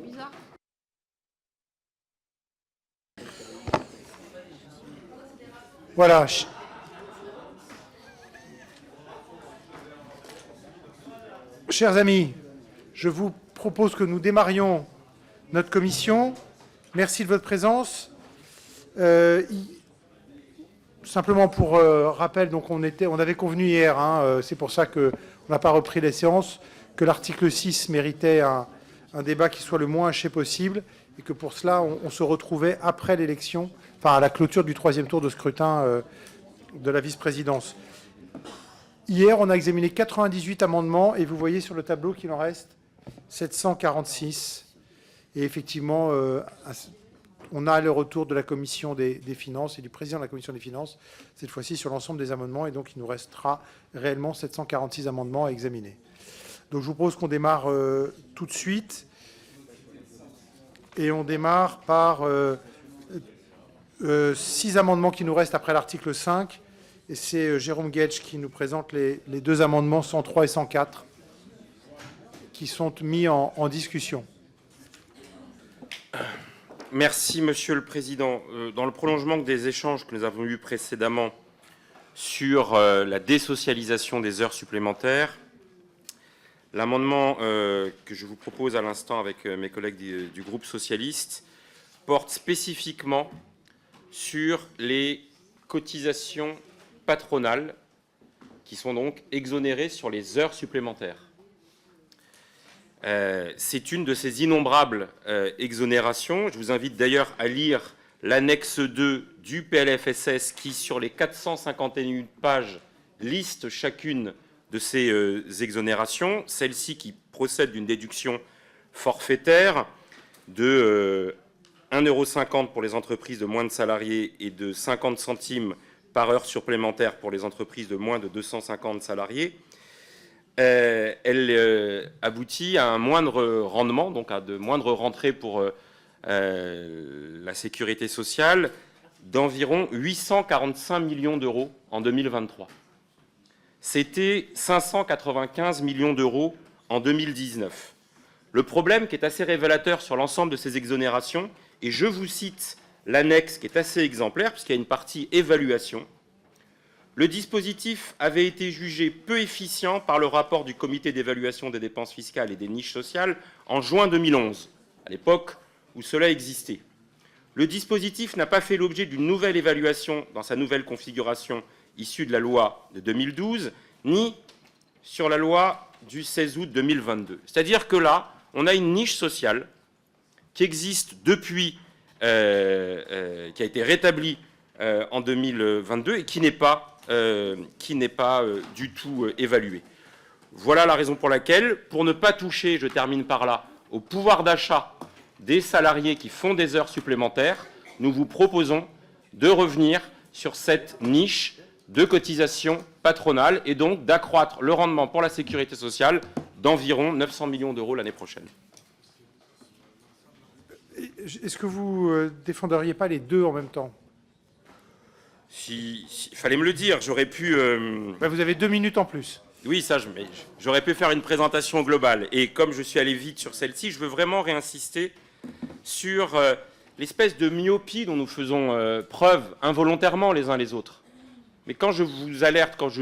Bizarre. Voilà. Chers amis, je vous propose que nous démarrions notre commission. Merci de votre présence. Simplement pour rappel, donc on avait convenu hier, c'est pour ça qu'on n'a pas repris les séances, que l'article 6 méritait un débat qui soit le moins haché possible et que pour cela, on se retrouvait après l'élection, enfin à la clôture du 3e tour de scrutin de la vice-présidence. Hier, on a examiné 98 amendements et vous voyez sur le tableau qu'il en reste 746. Et effectivement, on a le retour de la commission des finances et du président de la commission des finances, cette fois-ci sur l'ensemble des amendements, et donc il nous restera réellement 746 amendements à examiner. Donc je vous propose qu'on démarre tout de suite, et on démarre par 6 amendements qui nous restent après l'article 5, et c'est Jérôme Guedj qui nous présente les 2 amendements 103 et 104 qui sont mis en discussion. Merci, Monsieur le Président. Dans le prolongement des échanges que nous avons eus précédemment sur la désocialisation des heures supplémentaires, l'amendement que je vous propose à l'instant avec mes collègues du groupe socialiste porte spécifiquement sur les cotisations patronales qui sont donc exonérées sur les heures supplémentaires. C'est une de ces innombrables exonérations. Je vous invite d'ailleurs à lire l'annexe 2 du PLFSS qui, sur les 451 pages, liste chacune de ces exonérations. Celle-ci qui procède d'une déduction forfaitaire de 1,50 € pour les entreprises de moins de salariés et de 50 centimes par heure supplémentaire pour les entreprises de moins de 250 salariés. Elle aboutit à un moindre rendement, donc à de moindres rentrées pour la sécurité sociale, d'environ 845 millions d'euros en 2023. C'était 595 millions d'euros en 2019. Le problème qui est assez révélateur sur l'ensemble de ces exonérations, et je vous cite l'annexe qui est assez exemplaire, puisqu'il y a une partie évaluation. Le dispositif avait été jugé peu efficient par le rapport du comité d'évaluation des dépenses fiscales et des niches sociales en juin 2011, à l'époque où cela existait. Le dispositif n'a pas fait l'objet d'une nouvelle évaluation dans sa nouvelle configuration issue de la loi de 2012, ni sur la loi du 16 août 2022. C'est-à-dire que là, on a une niche sociale qui existe depuis, qui a été rétablie en 2022 et qui n'est pas du tout évaluée. Voilà la raison pour laquelle, pour ne pas toucher, je termine par là, au pouvoir d'achat des salariés qui font des heures supplémentaires, nous vous proposons de revenir sur cette niche de cotisation patronale et donc d'accroître le rendement pour la sécurité sociale d'environ 900 millions d'euros l'année prochaine. Est-ce que vous ne défendriez pas les deux en même temps ? Il fallait me le dire, j'aurais pu... Vous avez 2 minutes en plus. Oui, ça, j'aurais pu faire une présentation globale. Et comme je suis allé vite sur celle-ci, je veux vraiment réinsister sur l'espèce de myopie dont nous faisons preuve involontairement les uns les autres. Mais quand je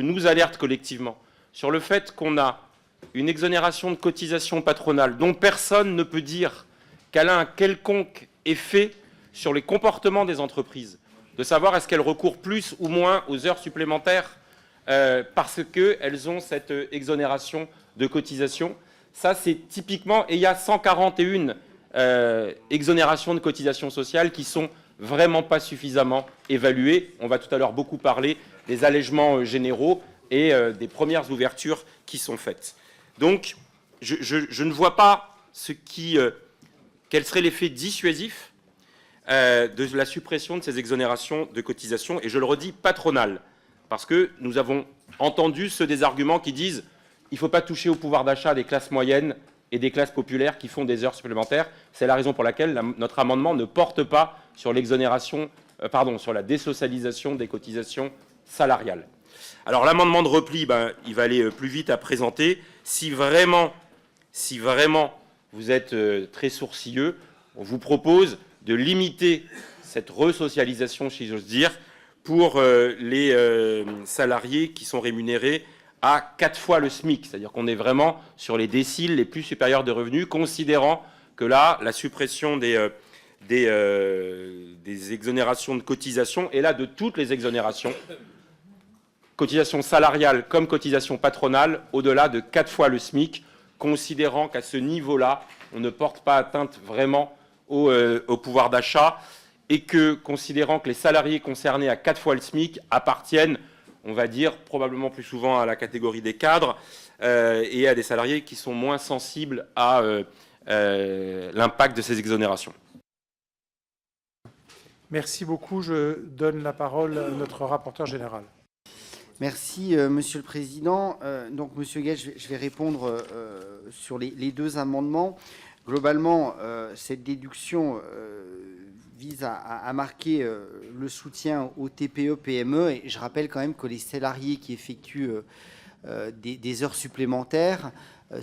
nous alerte collectivement sur le fait qu'on a une exonération de cotisation patronale dont personne ne peut dire qu'elle a un quelconque effet sur les comportements des entreprises, de savoir est-ce qu'elles recourent plus ou moins aux heures supplémentaires parce qu'elles ont cette exonération de cotisation. Ça, c'est typiquement... Et il y a 141 exonérations de cotisation sociale qui sont vraiment pas suffisamment évaluées. On va tout à l'heure beaucoup parler des allègements généraux et des premières ouvertures qui sont faites. Donc, je ne vois pas quel serait l'effet dissuasif de la suppression de ces exonérations de cotisation, et je le redis, patronales, parce que nous avons entendu ceux des arguments qui disent il ne faut pas toucher au pouvoir d'achat des classes moyennes et des classes populaires qui font des heures supplémentaires. C'est la raison pour laquelle notre amendement ne porte pas sur l'exonération, sur la désocialisation des cotisations salariales. Alors l'amendement de repli, il va aller plus vite à présenter. Si vraiment vous êtes très sourcilleux. On vous propose de limiter cette resocialisation, si j'ose dire, pour les salariés qui sont rémunérés à 4 fois le SMIC. C'est-à-dire qu'on est vraiment sur les déciles les plus supérieurs de revenus, considérant que là, la suppression des exonérations de cotisations, et là de toutes les exonérations, cotisations salariales comme cotisations patronales, au-delà de 4 fois le SMIC, considérant qu'à ce niveau-là, on ne porte pas atteinte vraiment au pouvoir d'achat, et que, considérant que les salariés concernés à 4 fois le SMIC appartiennent, on va dire, probablement plus souvent à la catégorie des cadres, et à des salariés qui sont moins sensibles à l'impact de ces exonérations. Merci beaucoup. Je donne la parole à notre rapporteur général. Merci, Monsieur le Président. Donc, Monsieur Gage, je vais répondre sur les deux amendements. Globalement, cette déduction vise à marquer le soutien aux TPE-PME. Et je rappelle quand même que les salariés qui effectuent des heures supplémentaires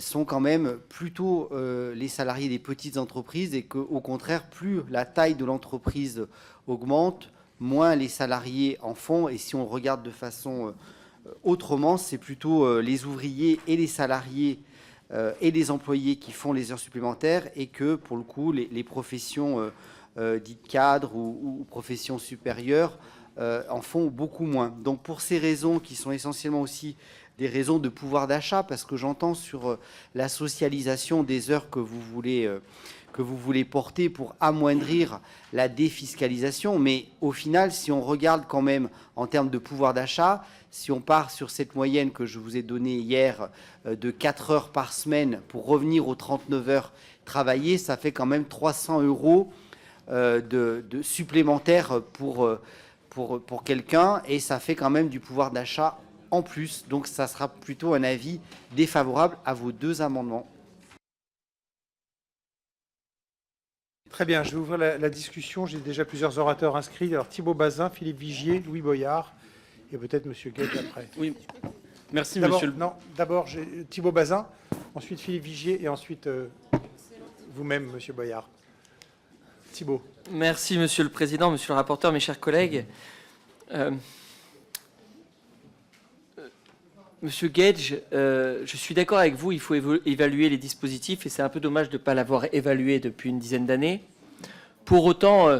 sont quand même plutôt les salariés des petites entreprises, et qu'au contraire, plus la taille de l'entreprise augmente, moins les salariés en font. Et si on regarde de façon autrement, c'est plutôt les ouvriers et les salariés et les employés qui font les heures supplémentaires, et que pour le coup, les professions dites cadres ou professions supérieures en font beaucoup moins. Donc pour ces raisons qui sont essentiellement aussi des raisons de pouvoir d'achat, parce que j'entends sur la socialisation des heures que vous voulez porter pour amoindrir la défiscalisation, mais au final, si on regarde quand même en termes de pouvoir d'achat, si on part sur cette moyenne que je vous ai donnée hier de 4 heures par semaine pour revenir aux 39 heures travaillées, ça fait quand même 300 € de supplémentaires pour quelqu'un, et ça fait quand même du pouvoir d'achat en plus. Donc ça sera plutôt un avis défavorable à vos deux amendements. Très bien, je vais ouvrir la discussion. J'ai déjà plusieurs orateurs inscrits. Alors Thibault Bazin, Philippe Vigier, Louis Boyard et peut-être Monsieur Gage après. Oui, merci Monsieur le... Non, d'abord Thibault Bazin, ensuite Philippe Vigier et ensuite vous-même, Monsieur Boyard. Thibault. Merci Monsieur le Président, Monsieur le rapporteur, mes chers collègues. Monsieur Gage, je suis d'accord avec vous, il faut évaluer les dispositifs, et c'est un peu dommage de ne pas l'avoir évalué depuis une dizaine d'années. Pour autant,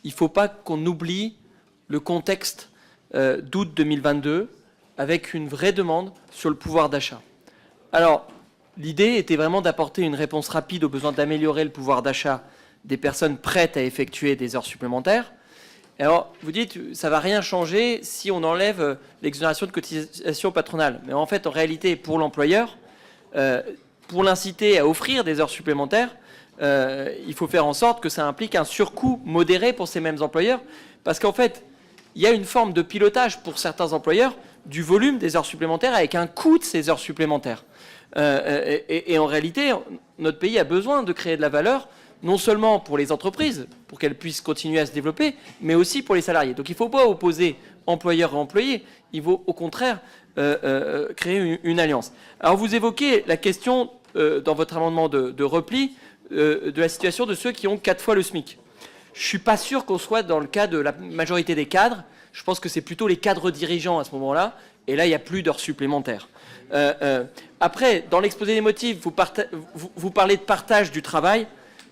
il ne faut pas qu'on oublie le contexte d'août 2022, avec une vraie demande sur le pouvoir d'achat. Alors, l'idée était vraiment d'apporter une réponse rapide aux besoins d'améliorer le pouvoir d'achat des personnes prêtes à effectuer des heures supplémentaires. Alors, vous dites, ça ne va rien changer si on enlève l'exonération de cotisation patronale. Mais en fait, en réalité, pour l'employeur, pour l'inciter à offrir des heures supplémentaires, il faut faire en sorte que ça implique un surcoût modéré pour ces mêmes employeurs. Parce qu'en fait, il y a une forme de pilotage pour certains employeurs du volume des heures supplémentaires avec un coût de ces heures supplémentaires. Et en réalité, notre pays a besoin de créer de la valeur, non seulement pour les entreprises, pour qu'elles puissent continuer à se développer, mais aussi pour les salariés. Donc il ne faut pas opposer employeur et employé, il faut au contraire créer une alliance. Alors vous évoquez la question, dans votre amendement de repli, de la situation de ceux qui ont 4 fois le SMIC. Je ne suis pas sûr qu'on soit dans le cas de la majorité des cadres. Je pense que c'est plutôt les cadres dirigeants à ce moment-là, et là il n'y a plus d'heures supplémentaires. Après, dans l'exposé des motifs, vous parlez de partage du travail.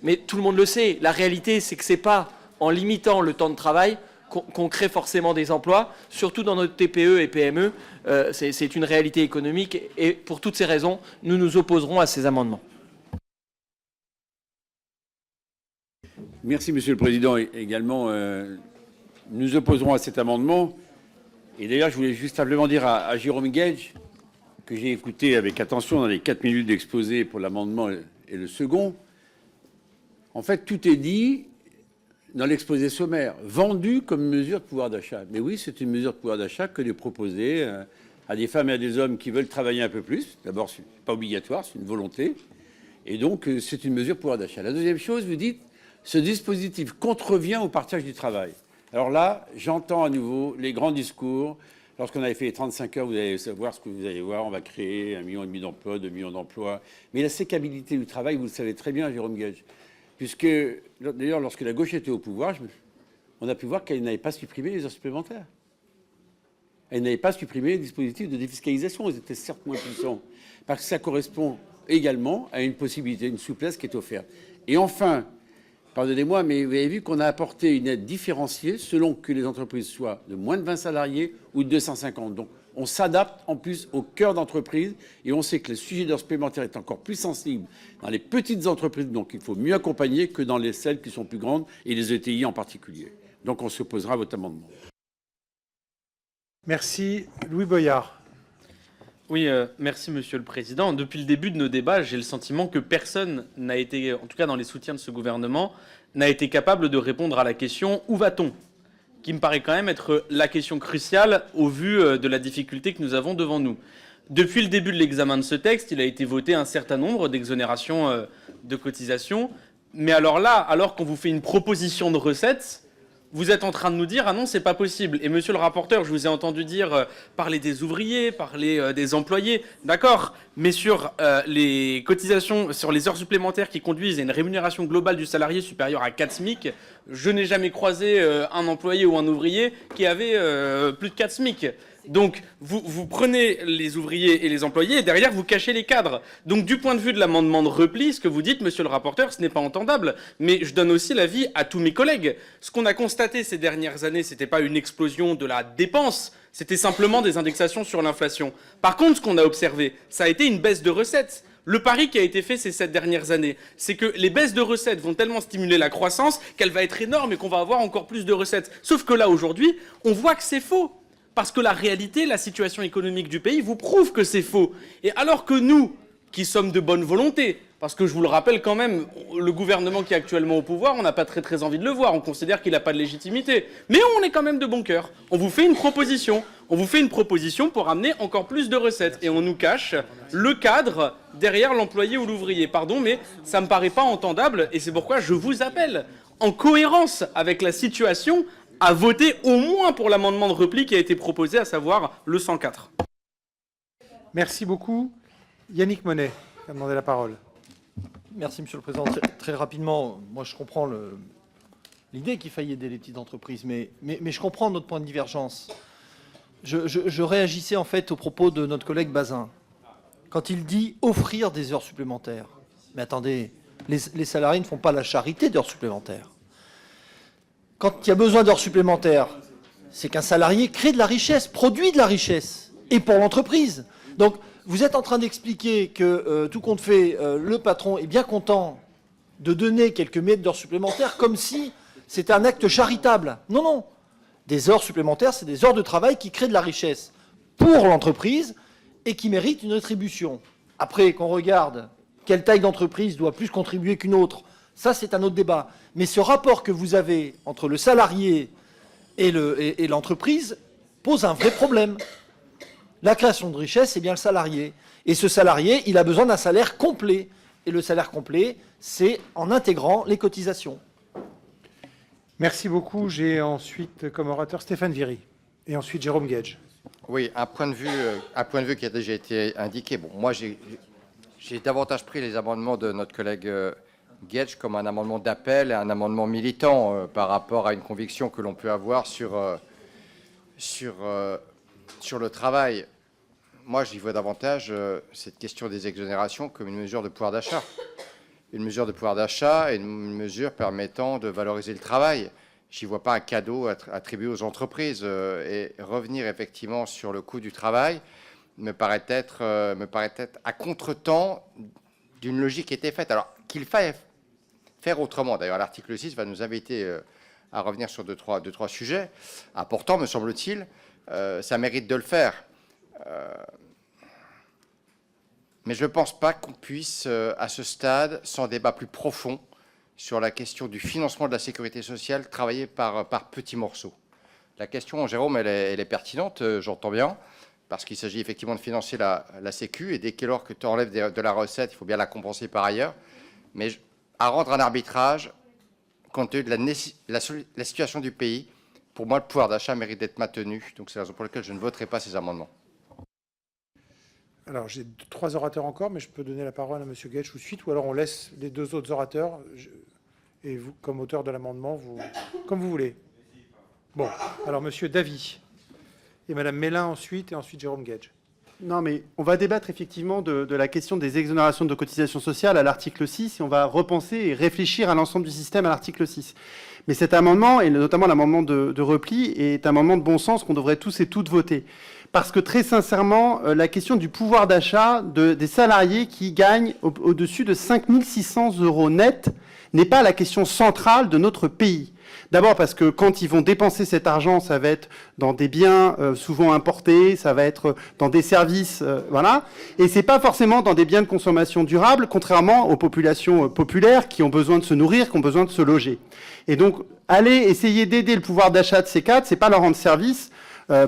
Mais tout le monde le sait, la réalité, c'est que ce n'est pas en limitant le temps de travail qu'on crée forcément des emplois, surtout dans notre TPE et PME. C'est une réalité économique, et pour toutes ces raisons, nous nous opposerons à ces amendements. Merci, Monsieur le Président. Également, nous opposerons à cet amendement. Et d'ailleurs, je voulais juste simplement dire à Jérôme Gage, que j'ai écouté avec attention dans les 4 minutes d'exposé pour l'amendement et le second. En fait, tout est dit dans l'exposé sommaire, vendu comme mesure de pouvoir d'achat. Mais oui, c'est une mesure de pouvoir d'achat que de proposer à des femmes et à des hommes qui veulent travailler un peu plus. D'abord, ce n'est pas obligatoire, c'est une volonté. Et donc, c'est une mesure de pouvoir d'achat. La deuxième chose, vous dites, ce dispositif contrevient au partage du travail. Alors là, j'entends à nouveau les grands discours Lorsqu'on avait fait les 35 heures, vous allez savoir ce que vous allez voir. On va créer 1,5 million d'emplois, 2 millions d'emplois. Mais la sécabilité du travail, vous le savez très bien, Jérôme Gage. Puisque, d'ailleurs, lorsque la gauche était au pouvoir, on a pu voir qu'elle n'avait pas supprimé les heures supplémentaires. Elle n'avait pas supprimé les dispositifs de défiscalisation. Ils étaient certes moins puissants. Parce que ça correspond également à une possibilité, une souplesse qui est offerte. Et enfin, pardonnez-moi, mais vous avez vu qu'on a apporté une aide différenciée selon que les entreprises soient de moins de 20 salariés ou de 250. Donc, on s'adapte en plus au cœur d'entreprise et on sait que le sujet d'heures supplémentaires est encore plus sensible dans les petites entreprises. Donc, il faut mieux accompagner que dans celles qui sont plus grandes et les ETI en particulier. Donc, on s'opposera à votre amendement. Merci. Louis Boyard. Oui, merci Monsieur le Président. Depuis le début de nos débats, j'ai le sentiment que personne n'a été, en tout cas dans les soutiens de ce gouvernement, n'a été capable de répondre à la question « Où va-t-on ?», qui me paraît quand même être la question cruciale au vu de la difficulté que nous avons devant nous. Depuis le début de l'examen de ce texte, il a été voté un certain nombre d'exonérations de cotisations. Mais alors là, alors qu'on vous fait une proposition de recettes, vous êtes en train de nous dire « Ah non, c'est pas possible ». Et monsieur le rapporteur, je vous ai entendu dire parler des ouvriers, parler des employés, d'accord, mais sur les cotisations, sur les heures supplémentaires qui conduisent à une rémunération globale du salarié supérieure à 4 SMIC, je n'ai jamais croisé un employé ou un ouvrier qui avait plus de 4 SMIC. Donc, vous prenez les ouvriers et les employés et derrière, vous cachez les cadres. Donc, du point de vue de l'amendement de repli, ce que vous dites, monsieur le rapporteur, ce n'est pas entendable. Mais je donne aussi l'avis à tous mes collègues. Ce qu'on a constaté ces dernières années, ce n'était pas une explosion de la dépense, c'était simplement des indexations sur l'inflation. Par contre, ce qu'on a observé, ça a été une baisse de recettes. Le pari qui a été fait ces 7 dernières années, c'est que les baisses de recettes vont tellement stimuler la croissance qu'elle va être énorme et qu'on va avoir encore plus de recettes. Sauf que là, aujourd'hui, on voit que c'est faux. Parce que la réalité, la situation économique du pays vous prouve que c'est faux. Et alors que nous, qui sommes de bonne volonté, parce que je vous le rappelle quand même, le gouvernement qui est actuellement au pouvoir, on n'a pas très envie de le voir, on considère qu'il n'a pas de légitimité. Mais on est quand même de bon cœur. On vous fait une proposition. On vous fait une proposition pour amener encore plus de recettes. Et on nous cache le cadre derrière l'employé ou l'ouvrier. Pardon, mais ça ne me paraît pas entendable. Et c'est pourquoi je vous appelle, en cohérence avec la situation, à voter au moins pour l'amendement de repli qui a été proposé, à savoir le 104. Merci beaucoup. Yannick Monet a demandé la parole. Merci, Monsieur le Président. Très rapidement, moi je comprends l'idée qu'il faille aider les petites entreprises, mais je comprends notre point de divergence. Je réagissais en fait aux propos de notre collègue Bazin, quand il dit offrir des heures supplémentaires. Mais attendez, les salariés ne font pas la charité d'heures supplémentaires. Quand il y a besoin d'heures supplémentaires, c'est qu'un salarié crée de la richesse, produit de la richesse, et pour l'entreprise. Donc, vous êtes en train d'expliquer que, tout compte fait, le patron est bien content de donner quelques mètres d'heures supplémentaires comme si c'était un acte charitable. Non, non. Des heures supplémentaires, c'est des heures de travail qui créent de la richesse pour l'entreprise et qui méritent une rétribution. Après, qu'on regarde quelle taille d'entreprise doit plus contribuer qu'une autre, ça, c'est un autre débat. Mais ce rapport que vous avez entre le salarié et l'entreprise pose un vrai problème. La création de richesse, c'est bien le salarié. Et ce salarié, il a besoin d'un salaire complet. Et le salaire complet, c'est en intégrant les cotisations. Merci beaucoup. J'ai ensuite comme orateur Stéphane Viry et ensuite Jérôme Gage. Oui, un point de vue qui a déjà été indiqué. Bon, moi, j'ai davantage pris les amendements de notre collègue Gage comme un amendement d'appel et un amendement militant par rapport à une conviction que l'on peut avoir sur le travail. Moi, j'y vois davantage cette question des exonérations comme une mesure de pouvoir d'achat. Une mesure de pouvoir d'achat et une mesure permettant de valoriser le travail. Je n'y vois pas un cadeau attribué aux entreprises. Et revenir effectivement sur le coût du travail me paraît être à contretemps d'une logique qui était faite. Alors qu'il faille faire autrement. D'ailleurs, l'article 6 va nous inviter à revenir sur deux, trois sujets importants, me semble-t-il. Ça mérite de le faire. Mais je ne pense pas qu'on puisse, à ce stade, sans débat plus profond sur la question du financement de la sécurité sociale, travailler par petits morceaux. La question, Jérôme, elle est pertinente, j'entends bien, parce qu'il s'agit effectivement de financer la Sécu, et dès lors que tu enlèves de la recette, il faut bien la compenser par ailleurs. Mais à rendre un arbitrage, compte tenu de la situation du pays, pour moi, le pouvoir d'achat mérite d'être maintenu. Donc, c'est la raison pour laquelle je ne voterai pas ces amendements. Alors, j'ai 3 orateurs encore, mais je peux donner la parole à M. Guedj tout de suite, ou alors on laisse les 2 autres orateurs, et vous, comme auteur de l'amendement, comme vous voulez. Bon, alors M. Davy, et Mme Mélin ensuite, et ensuite Jérôme Guedj. Non, mais on va débattre effectivement de la question des exonérations de cotisations sociales à l'article 6, et on va repenser et réfléchir à l'ensemble du système à l'article 6. Mais cet amendement, et notamment l'amendement de repli, est un amendement de bon sens qu'on devrait tous et toutes voter. Parce que très sincèrement, la question du pouvoir d'achat des salariés qui gagnent au-dessus de 5 600 € net n'est pas la question centrale de notre pays. D'abord parce que quand ils vont dépenser cet argent, ça va être dans des biens souvent importés, ça va être dans des services, voilà. Et c'est pas forcément dans des biens de consommation durable, contrairement aux populations populaires qui ont besoin de se nourrir, qui ont besoin de se loger. Et donc, aller essayer d'aider le pouvoir d'achat de ces cadres, c'est pas leur rendre service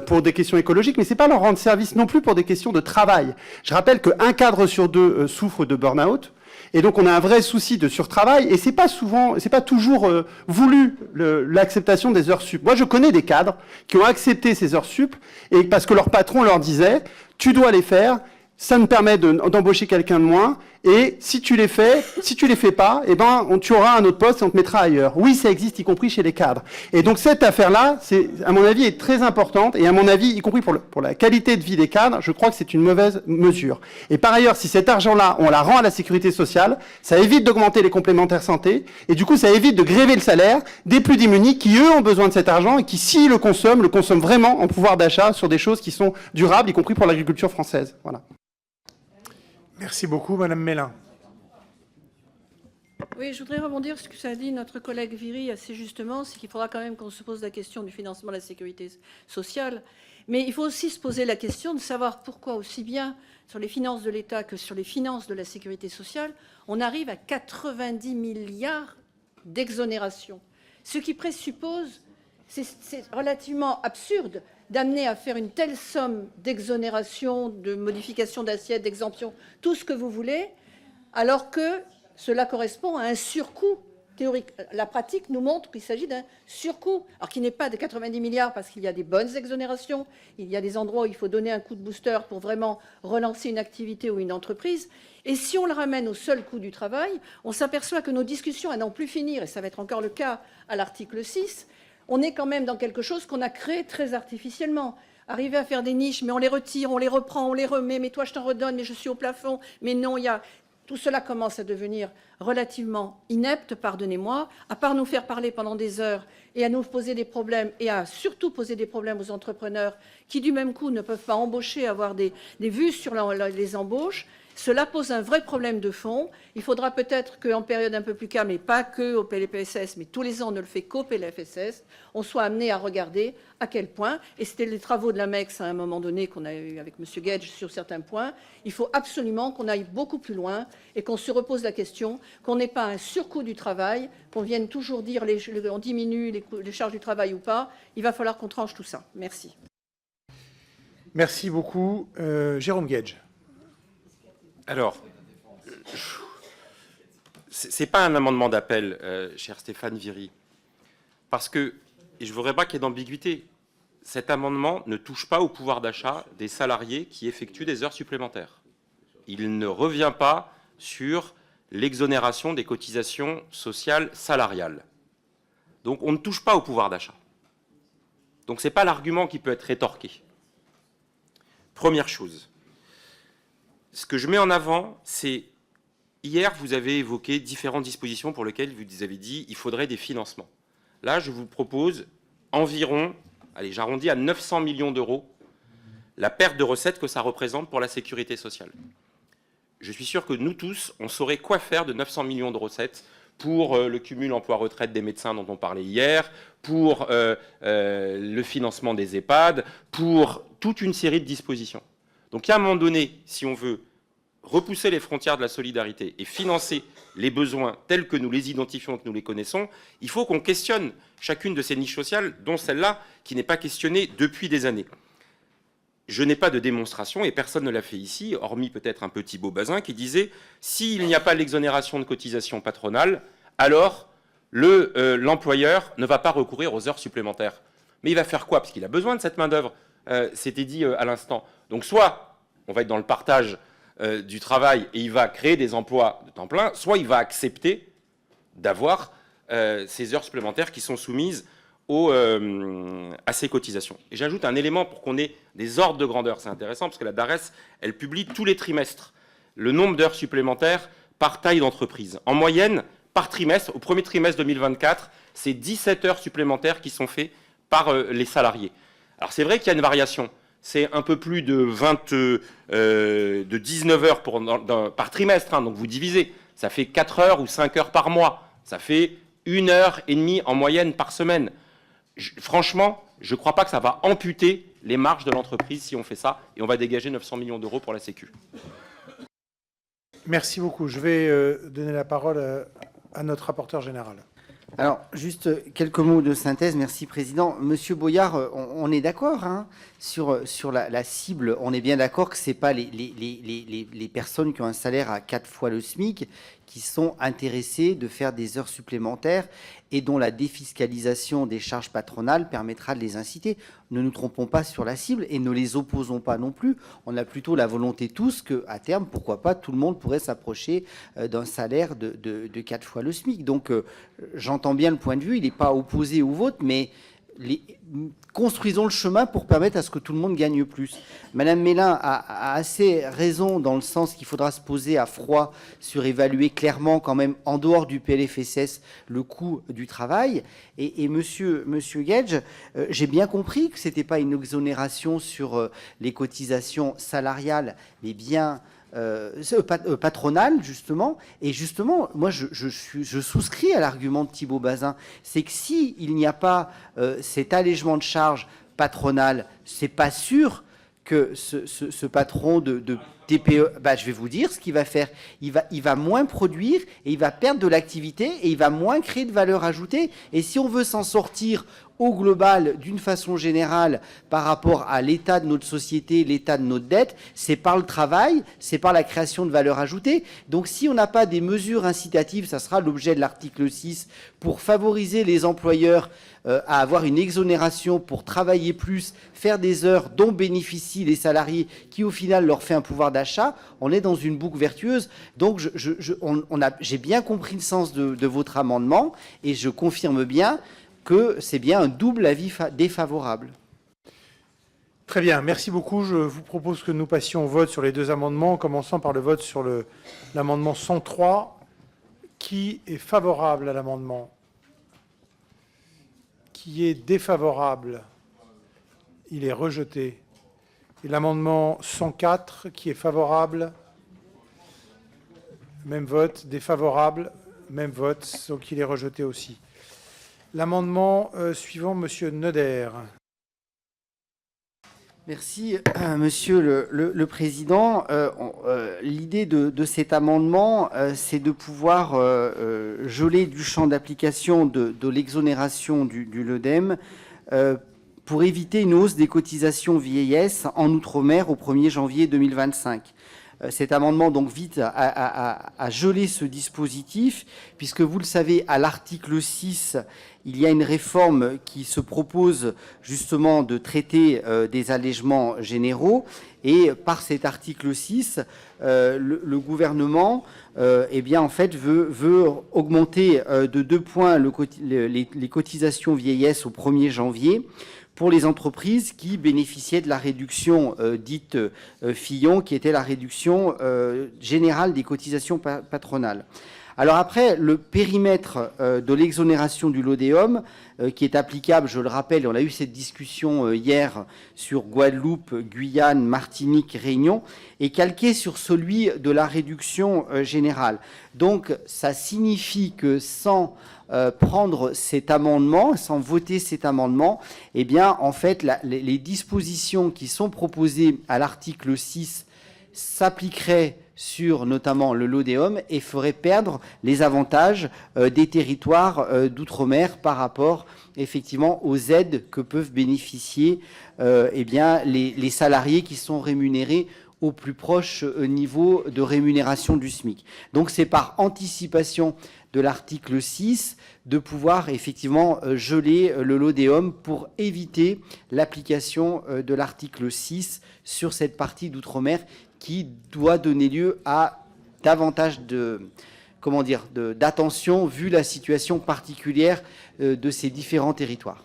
pour des questions écologiques, mais c'est pas leur rendre service non plus pour des questions de travail. Je rappelle qu'un cadre sur 2 souffre de burn-out. Et donc, on a un vrai souci de surtravail, et c'est pas toujours voulu l'acceptation des heures sup. Moi, je connais des cadres qui ont accepté ces heures sup, et parce que leur patron leur disait, tu dois les faire, ça me permet d'embaucher quelqu'un de moins, et si tu les fais pas, eh ben, tu auras un autre poste et on te mettra ailleurs. Oui, ça existe, y compris chez les cadres. Et donc, cette affaire-là, à mon avis, est très importante, et à mon avis, y compris pour la qualité de vie des cadres, je crois que c'est une mauvaise mesure. Et par ailleurs, si cet argent-là, on la rend à la sécurité sociale, ça évite d'augmenter les complémentaires santé, et du coup, ça évite de gréver le salaire des plus démunis qui, eux, ont besoin de cet argent, et qui, s'ils le consomment vraiment en pouvoir d'achat sur des choses qui sont durables, y compris pour l'agriculture française. Voilà. Merci beaucoup, Madame Mélin. Oui, je voudrais rebondir sur ce que ça a dit notre collègue Viry assez justement, c'est qu'il faudra quand même qu'on se pose la question du financement de la sécurité sociale. Mais il faut aussi se poser la question de savoir pourquoi, aussi bien sur les finances de l'État que sur les finances de la sécurité sociale, on arrive à 90 milliards d'exonération. Ce qui présuppose, c'est relativement absurde, d'amener à faire une telle somme d'exonération, de modification d'assiette, d'exemption, tout ce que vous voulez, alors que cela correspond à un surcoût théorique. La pratique nous montre qu'il s'agit d'un surcoût, alors qui n'est pas de 90 milliards parce qu'il y a des bonnes exonérations, il y a des endroits où il faut donner un coup de booster pour vraiment relancer une activité ou une entreprise. Et si on le ramène au seul coût du travail, on s'aperçoit que nos discussions à n'en plus finir, et ça va être encore le cas à l'article 6, on est quand même dans quelque chose qu'on a créé très artificiellement. Arriver à faire des niches, mais on les retire, on les reprend, on les remet, mais toi je t'en redonne, mais je suis au plafond, mais non, il y a... Tout cela commence à devenir relativement inepte, pardonnez-moi, à part nous faire parler pendant des heures et à nous poser des problèmes, et à surtout poser des problèmes aux entrepreneurs qui, du même coup, ne peuvent pas embaucher, avoir des vues sur les embauches. Cela pose un vrai problème de fond. Il faudra peut-être qu'en période un peu plus calme, et pas que au PLFSS, mais tous les ans, on ne le fait qu'au PLFSS, on soit amené à regarder à quel point, et c'était les travaux de la MEX à un moment donné qu'on a eu avec M. Guedj sur certains points, il faut absolument qu'on aille beaucoup plus loin et qu'on se repose la question, qu'on n'ait pas un surcoût du travail, qu'on vienne toujours dire on diminue les charges du travail ou pas. Il va falloir qu'on tranche tout ça. Merci. Merci beaucoup. Jérôme Guedj. Alors, ce n'est pas un amendement d'appel, cher Stéphane Viry, parce que, et je ne voudrais pas qu'il y ait d'ambiguïté, cet amendement ne touche pas au pouvoir d'achat des salariés qui effectuent des heures supplémentaires. Il ne revient pas sur l'exonération des cotisations sociales salariales. Donc on ne touche pas au pouvoir d'achat. Donc ce n'est pas l'argument qui peut être rétorqué. Première chose. Ce que je mets en avant, c'est, hier, vous avez évoqué différentes dispositions pour lesquelles vous avez dit qu'il faudrait des financements. Là, je vous propose environ, allez, j'arrondis à 900 millions d'euros, la perte de recettes que ça représente pour la sécurité sociale. Je suis sûr que nous tous, on saurait quoi faire de 900 millions de recettes pour le cumul emploi-retraite des médecins dont on parlait hier, pour le financement des EHPAD, pour toute une série de dispositions. Donc, à un moment donné, si on veut repousser les frontières de la solidarité et financer les besoins tels que nous les identifions, que nous les connaissons, il faut qu'on questionne chacune de ces niches sociales, dont celle-là, qui n'est pas questionnée depuis des années. Je n'ai pas de démonstration, et personne ne l'a fait ici, hormis peut-être un petit Thibault Bazin, qui disait « s'il n'y a pas l'exonération de cotisation patronale, alors l'employeur ne va pas recourir aux heures supplémentaires ». Mais il va faire quoi? Parce qu'il a besoin de cette main-d'œuvre, c'était dit à l'instant. Donc soit on va être dans le partage du travail et il va créer des emplois de temps plein, soit il va accepter d'avoir ces heures supplémentaires qui sont soumises à ces cotisations. Et j'ajoute un élément pour qu'on ait des ordres de grandeur. C'est intéressant parce que la DARES, elle publie tous les trimestres le nombre d'heures supplémentaires par taille d'entreprise. En moyenne, par trimestre, au premier trimestre 2024, c'est 17 heures supplémentaires qui sont faites par les salariés. Alors c'est vrai qu'il y a une variation. C'est un peu plus de 19 heures par trimestre. Hein, donc vous divisez. Ça fait 4 heures ou 5 heures par mois. Ça fait 1 heure et demie en moyenne par semaine. Franchement, je ne crois pas que ça va amputer les marges de l'entreprise si on fait ça. Et on va dégager 900 millions d'euros pour la Sécu. Merci beaucoup. Je vais donner la parole à notre rapporteur général. Alors, juste quelques mots de synthèse. Merci, Président. Monsieur Boyard, on est d'accord hein, sur la cible. On est bien d'accord que ce n'est pas les personnes qui ont un salaire à 4 fois le SMIC qui sont intéressées de faire des heures supplémentaires et dont la défiscalisation des charges patronales permettra de les inciter. Ne nous trompons pas sur la cible et ne les opposons pas non plus. On a plutôt la volonté tous qu'à terme, pourquoi pas, tout le monde pourrait s'approcher d'un salaire de 4 fois le SMIC. Donc, j'entends bien le point de vue, il n'est pas opposé au vôtre, mais construisons le chemin pour permettre à ce que tout le monde gagne plus. Madame Mélin a assez raison dans le sens qu'il faudra se poser à froid sur évaluer clairement quand même en dehors du PLFSS le coût du travail. Et monsieur Guedj, j'ai bien compris que ce n'était pas une exonération sur les cotisations salariales, mais bien patronale, justement. Et justement, moi, je souscris à l'argument de Thibault Bazin. C'est que s'il n'y a pas cet allègement de charges patronales, c'est pas sûr que ce patron de TPE, je vais vous dire ce qu'il va faire. Il va moins produire et il va perdre de l'activité et il va moins créer de valeur ajoutée. Et si on veut s'en sortir au global, d'une façon générale, par rapport à l'état de notre société, l'état de notre dette, c'est par le travail, c'est par la création de valeur ajoutée. Donc si on n'a pas des mesures incitatives, ça sera l'objet de l'article 6, pour favoriser les employeurs à avoir une exonération pour travailler plus, faire des heures dont bénéficient les salariés, qui au final leur fait un pouvoir d'achat, on est dans une boucle vertueuse. Donc j'ai bien compris le sens de votre amendement et je confirme bien que c'est bien un double avis défavorable. Très bien, merci beaucoup. Je vous propose que nous passions au vote sur les deux amendements, en commençant par le vote sur l'amendement 103. Qui est favorable à l'amendement? Qui est défavorable? Il est rejeté. Et l'amendement 104, qui est favorable? Même vote. Défavorable? Même vote. Donc il est rejeté aussi. L'amendement suivant, Monsieur Noder. Merci, Monsieur le Président. L'idée de cet amendement, c'est de pouvoir geler du champ d'application de l'exonération du LODEM pour éviter une hausse des cotisations vieillesse en Outre-mer au 1er janvier 2025. Cet amendement donc vise à geler ce dispositif, puisque vous le savez, à l'article 6, il y a une réforme qui se propose justement de traiter des allègements généraux. Et par cet article 6, le gouvernement en fait, veut augmenter de 2 points les cotisations vieillesse au 1er janvier pour les entreprises qui bénéficiaient de la réduction dite Fillon, qui était la réduction générale des cotisations patronales. Alors après, le périmètre de l'exonération du LODEOM, qui est applicable, je le rappelle, on a eu cette discussion hier sur Guadeloupe, Guyane, Martinique, Réunion, est calqué sur celui de la réduction générale. Donc ça signifie que sans prendre cet amendement, sans voter cet amendement, eh bien, en fait, les dispositions qui sont proposées à l'article 6 s'appliqueraient sur notamment le LODEOM et ferait perdre les avantages des territoires d'outre-mer par rapport effectivement aux aides que peuvent bénéficier les salariés qui sont rémunérés au plus proche niveau de rémunération du SMIC. Donc c'est par anticipation de l'article 6, de pouvoir effectivement geler le LODEOM pour éviter l'application de l'article 6 sur cette partie d'outre-mer qui doit donner lieu à davantage d'attention vu la situation particulière de ces différents territoires.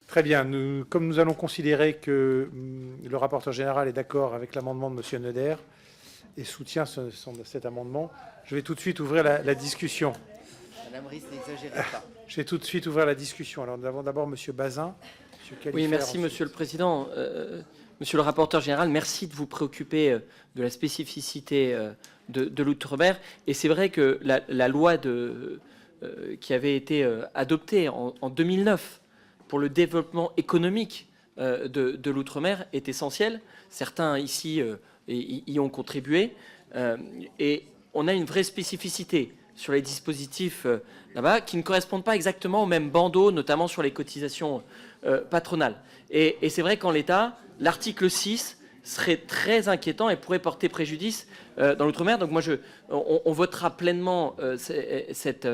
Très bien. Comme nous allons considérer que le rapporteur général est d'accord avec l'amendement de M. Neuder et soutient cet amendement, je vais tout de suite ouvrir la discussion. Madame Ries, n'exagérez pas. Je vais tout de suite ouvrir la discussion. Alors, nous avons d'abord M. Bazin. Oui, merci, Monsieur le Président. Monsieur le rapporteur général, merci de vous préoccuper de la spécificité de l'outre-mer. Et c'est vrai que la loi qui avait été adoptée en 2009 pour le développement économique de l'outre-mer est essentielle. Certains ici y ont contribué. Et on a une vraie spécificité sur les dispositifs là-bas qui ne correspondent pas exactement au même bandeau, notamment sur les cotisations patronales. Et c'est vrai qu'en l'état, l'article 6 serait très inquiétant et pourrait porter préjudice dans l'outre-mer. Donc moi, on votera pleinement cet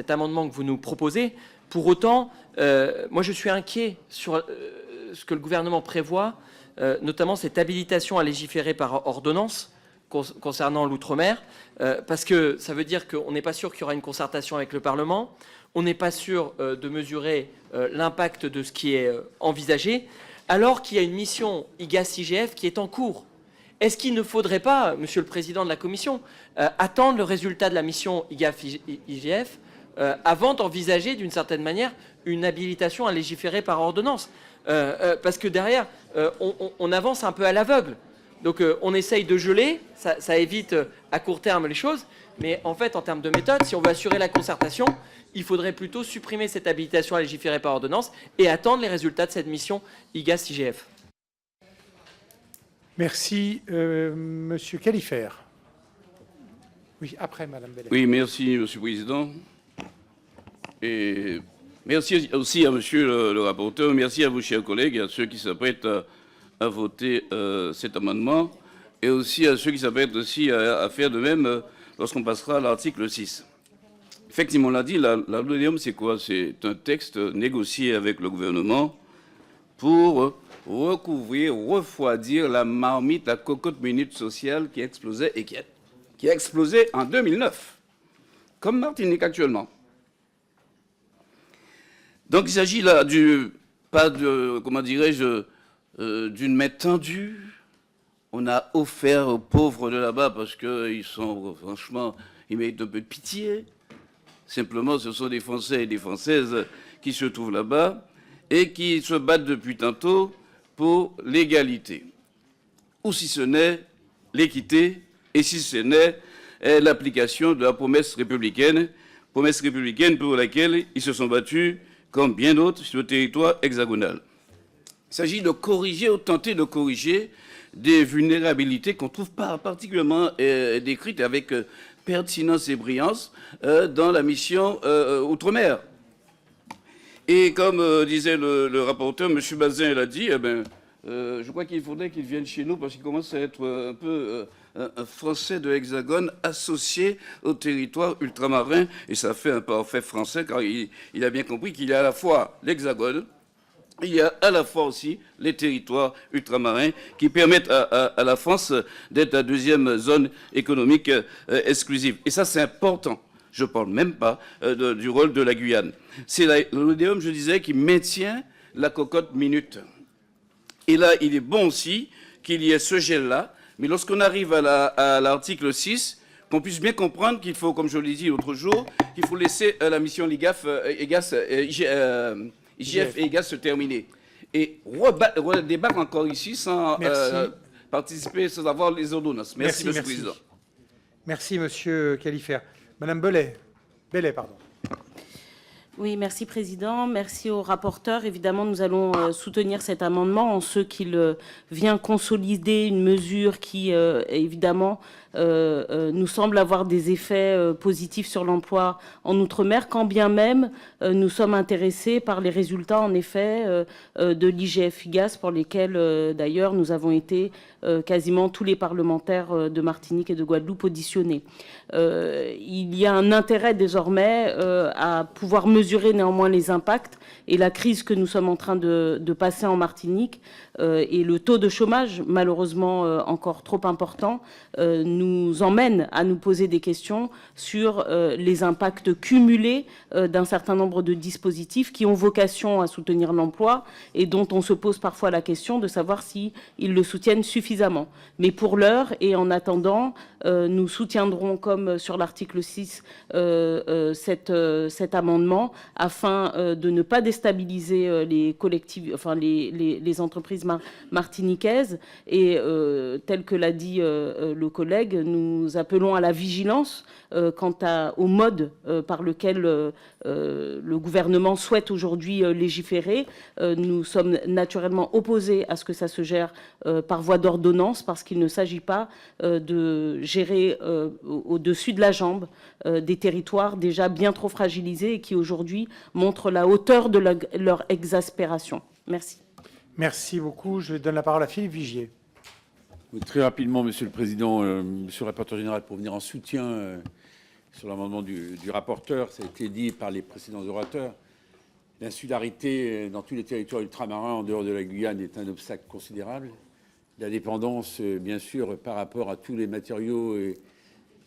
amendement que vous nous proposez. Pour autant, moi je suis inquiet sur ce que le gouvernement prévoit, notamment cette habilitation à légiférer par ordonnance concernant l'outre-mer, parce que ça veut dire qu'on n'est pas sûr qu'il y aura une concertation avec le Parlement, on n'est pas sûr de mesurer l'impact de ce qui est envisagé, alors qu'il y a une mission IGAS-IGF qui est en cours. Est-ce qu'il ne faudrait pas, Monsieur le Président de la Commission, attendre le résultat de la mission IGAS-IGF avant d'envisager d'une certaine manière une habilitation à légiférer par ordonnance, parce que derrière, on avance un peu à l'aveugle. Donc on essaye de geler, ça évite à court terme les choses, mais en fait, en termes de méthode, si on veut assurer la concertation, il faudrait plutôt supprimer cette habilitation à légiférer par ordonnance et attendre les résultats de cette mission IGAS-IGF. Merci. Monsieur Califert. Oui, après, Madame Bellay. Oui, merci, Monsieur le Président. Et merci aussi à Monsieur le rapporteur, merci à vous, chers collègues, et à ceux qui s'apprêtent à voter cet amendement, et aussi à ceux qui s'apprêtent aussi à faire de même lorsqu'on passera à l'article 6. Effectivement, on l'a dit, la LODEOM, c'est quoi? C'est un texte négocié avec le gouvernement pour recouvrir, refroidir la marmite, la cocotte minute sociale qui explosait et qui a explosé en 2009, comme Martinique actuellement. Donc il s'agit là pas de, comment dirais-je, d'une main tendue. On a offert aux pauvres de là-bas parce qu'ils sont, franchement, ils méritent un peu de pitié. Simplement, ce sont des Français et des Françaises qui se trouvent là-bas et qui se battent depuis tantôt pour l'égalité. Ou si ce n'est l'équité, et si ce n'est l'application de la promesse républicaine pour laquelle ils se sont battus, comme bien d'autres, sur le territoire hexagonal. Il s'agit de corriger ou tenter de corriger des vulnérabilités qu'on trouve particulièrement décrites avec pertinence et brillance dans la mission Outre-mer. Et comme disait le rapporteur, M. Bazin l'a dit, je crois qu'il faudrait qu'il vienne chez nous parce qu'il commence à être un peu un Français de l'Hexagone associé au territoire ultramarin. Et ça fait un parfait Français car il a bien compris qu'il y a à la fois l'Hexagone, il y a à la fois aussi les territoires ultramarins qui permettent à la France d'être la deuxième zone économique exclusive. Et ça, c'est important. Je ne parle même pas du rôle de la Guyane. C'est l'ODEOM, je disais, qui maintient la cocotte minute. Et là, il est bon aussi qu'il y ait ce gel-là. Mais lorsqu'on arrive à l'article 6, qu'on puisse bien comprendre qu'il faut, comme je l'ai dit l'autre jour, qu'il faut laisser la mission IGF et IGAS se terminer. Et redébattre encore ici sans participer, sans avoir les ordonnances. Merci, Monsieur le Président. Merci, Monsieur Califert. Madame Bellet. Bellet, pardon. Oui, merci Président. Merci au rapporteur. Évidemment, nous allons soutenir cet amendement en ce qu'il vient consolider une mesure qui, évidemment, nous semble avoir des effets positifs sur l'emploi en Outre-mer, quand bien même nous sommes intéressés par les résultats, en effet, de l'IGF-IGAS, pour lesquels, d'ailleurs, nous avons été quasiment tous les parlementaires de Martinique et de Guadeloupe auditionnés. Il y a un intérêt désormais à pouvoir mesurer néanmoins les impacts et la crise que nous sommes en train de passer en Martinique et le taux de chômage, malheureusement encore trop important, nous emmène à nous poser des questions sur les impacts cumulés d'un certain nombre de dispositifs qui ont vocation à soutenir l'emploi et dont on se pose parfois la question de savoir s'ils le soutiennent suffisamment. Mais pour l'heure et en attendant, nous soutiendrons, comme sur l'article 6, cet amendement afin de ne pas déstabiliser les collectivités, enfin les entreprises martiniquaises. Et tel que l'a dit le collègue, nous appelons à la vigilance quant au mode par lequel le gouvernement souhaite aujourd'hui légiférer. Nous sommes naturellement opposés à ce que ça se gère par voie d'ordonnance, parce qu'il ne s'agit pas de gérer au-dessus de la jambe des territoires déjà bien trop fragilisés et qui aujourd'hui montrent la hauteur de leur exaspération. Merci. Merci beaucoup. Je donne la parole à Philippe Vigier. Oui, très rapidement, Monsieur le Président, Monsieur le rapporteur général, pour venir en soutien sur l'amendement du rapporteur, ça a été dit par les précédents orateurs. L'insularité dans tous les territoires ultramarins en dehors de la Guyane est un obstacle considérable. La dépendance, bien sûr, par rapport à tous les matériaux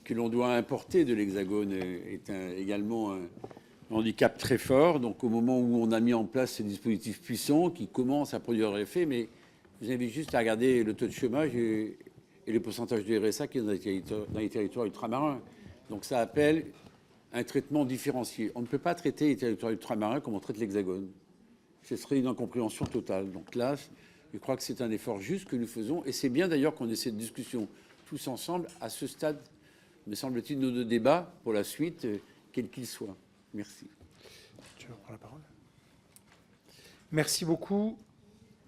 que l'on doit importer de l'Hexagone est également un handicap très fort. Donc au moment où on a mis en place ces dispositifs puissants qui commencent à produire leur effet, mais je vous invite juste à regarder le taux de chômage et le pourcentage de RSA qui est dans les territoires ultramarins. Donc ça appelle un traitement différencié. On ne peut pas traiter les territoires ultramarins comme on traite l'Hexagone. Ce serait une incompréhension totale. Donc là, je crois que c'est un effort juste que nous faisons. Et c'est bien d'ailleurs qu'on ait cette discussion tous ensemble à ce stade, me semble-t-il, de nos débats pour la suite, quel qu'il soit. Merci. Tu veux prendre la parole? Merci beaucoup.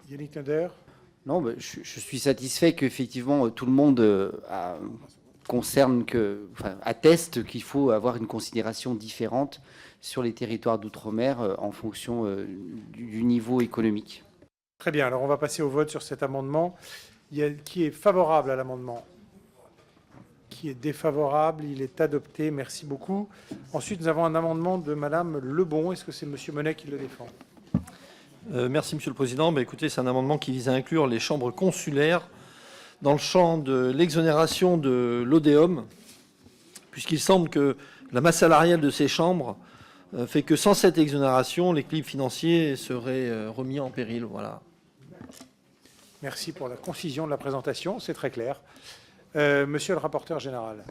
Yannick Nader. Non, bah, je suis satisfait qu'effectivement tout le monde atteste qu'il faut avoir une considération différente sur les territoires d'outre-mer en fonction du niveau économique. Très bien, alors on va passer au vote sur cet amendement. Qui est favorable à l'amendement? Qui est défavorable? Il est adopté, merci beaucoup. Ensuite, nous avons un amendement de Madame Lebon. Est-ce que c'est Monsieur Monet qui le défend? Merci, Monsieur le Président. Écoutez, c'est un amendement qui vise à inclure les chambres consulaires dans le champ de l'exonération de l'ODEOM, puisqu'il semble que la masse salariale de ces chambres fait que sans cette exonération, l'équilibre financier serait remis en péril. Voilà. Merci pour la concision de la présentation, c'est très clair. Monsieur le rapporteur général.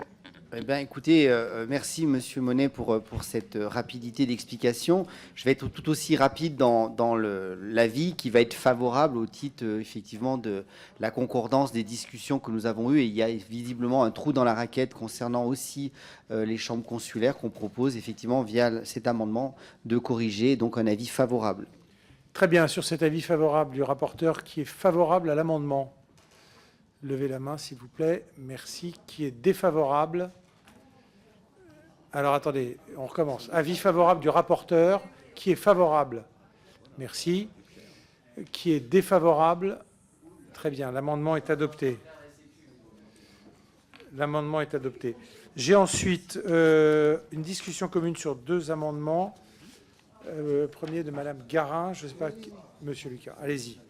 Eh bien, écoutez, merci Monsieur Monet pour cette rapidité d'explication. Je vais être tout aussi rapide dans l'avis qui va être favorable au titre effectivement de la concordance des discussions que nous avons eues. Et il y a visiblement un trou dans la raquette concernant aussi les chambres consulaires qu'on propose effectivement via cet amendement de corriger. Donc un avis favorable. Très bien, sur cet avis favorable du rapporteur, qui est favorable à l'amendement? Levez la main, s'il vous plaît. Merci. Qui est défavorable? Alors, attendez, on recommence. Avis favorable du rapporteur. Qui est favorable? Merci. Qui est défavorable? Très bien, l'amendement est adopté. L'amendement est adopté. J'ai ensuite une discussion commune sur deux amendements. Premier de Madame Garin. Je ne sais pas, Monsieur Lucas. Allez-y.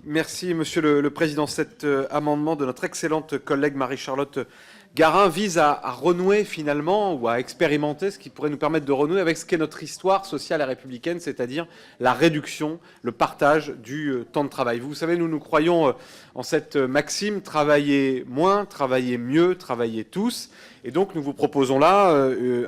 Merci, Monsieur le Président. Cet amendement de notre excellente collègue Marie-Charlotte Garin vise à renouer finalement, ou à expérimenter ce qui pourrait nous permettre de renouer avec ce qu'est notre histoire sociale et républicaine, c'est-à-dire la réduction, le partage du temps de travail. Vous savez, nous croyons en cette maxime, travailler moins, travailler mieux, travailler tous. Et donc nous vous proposons là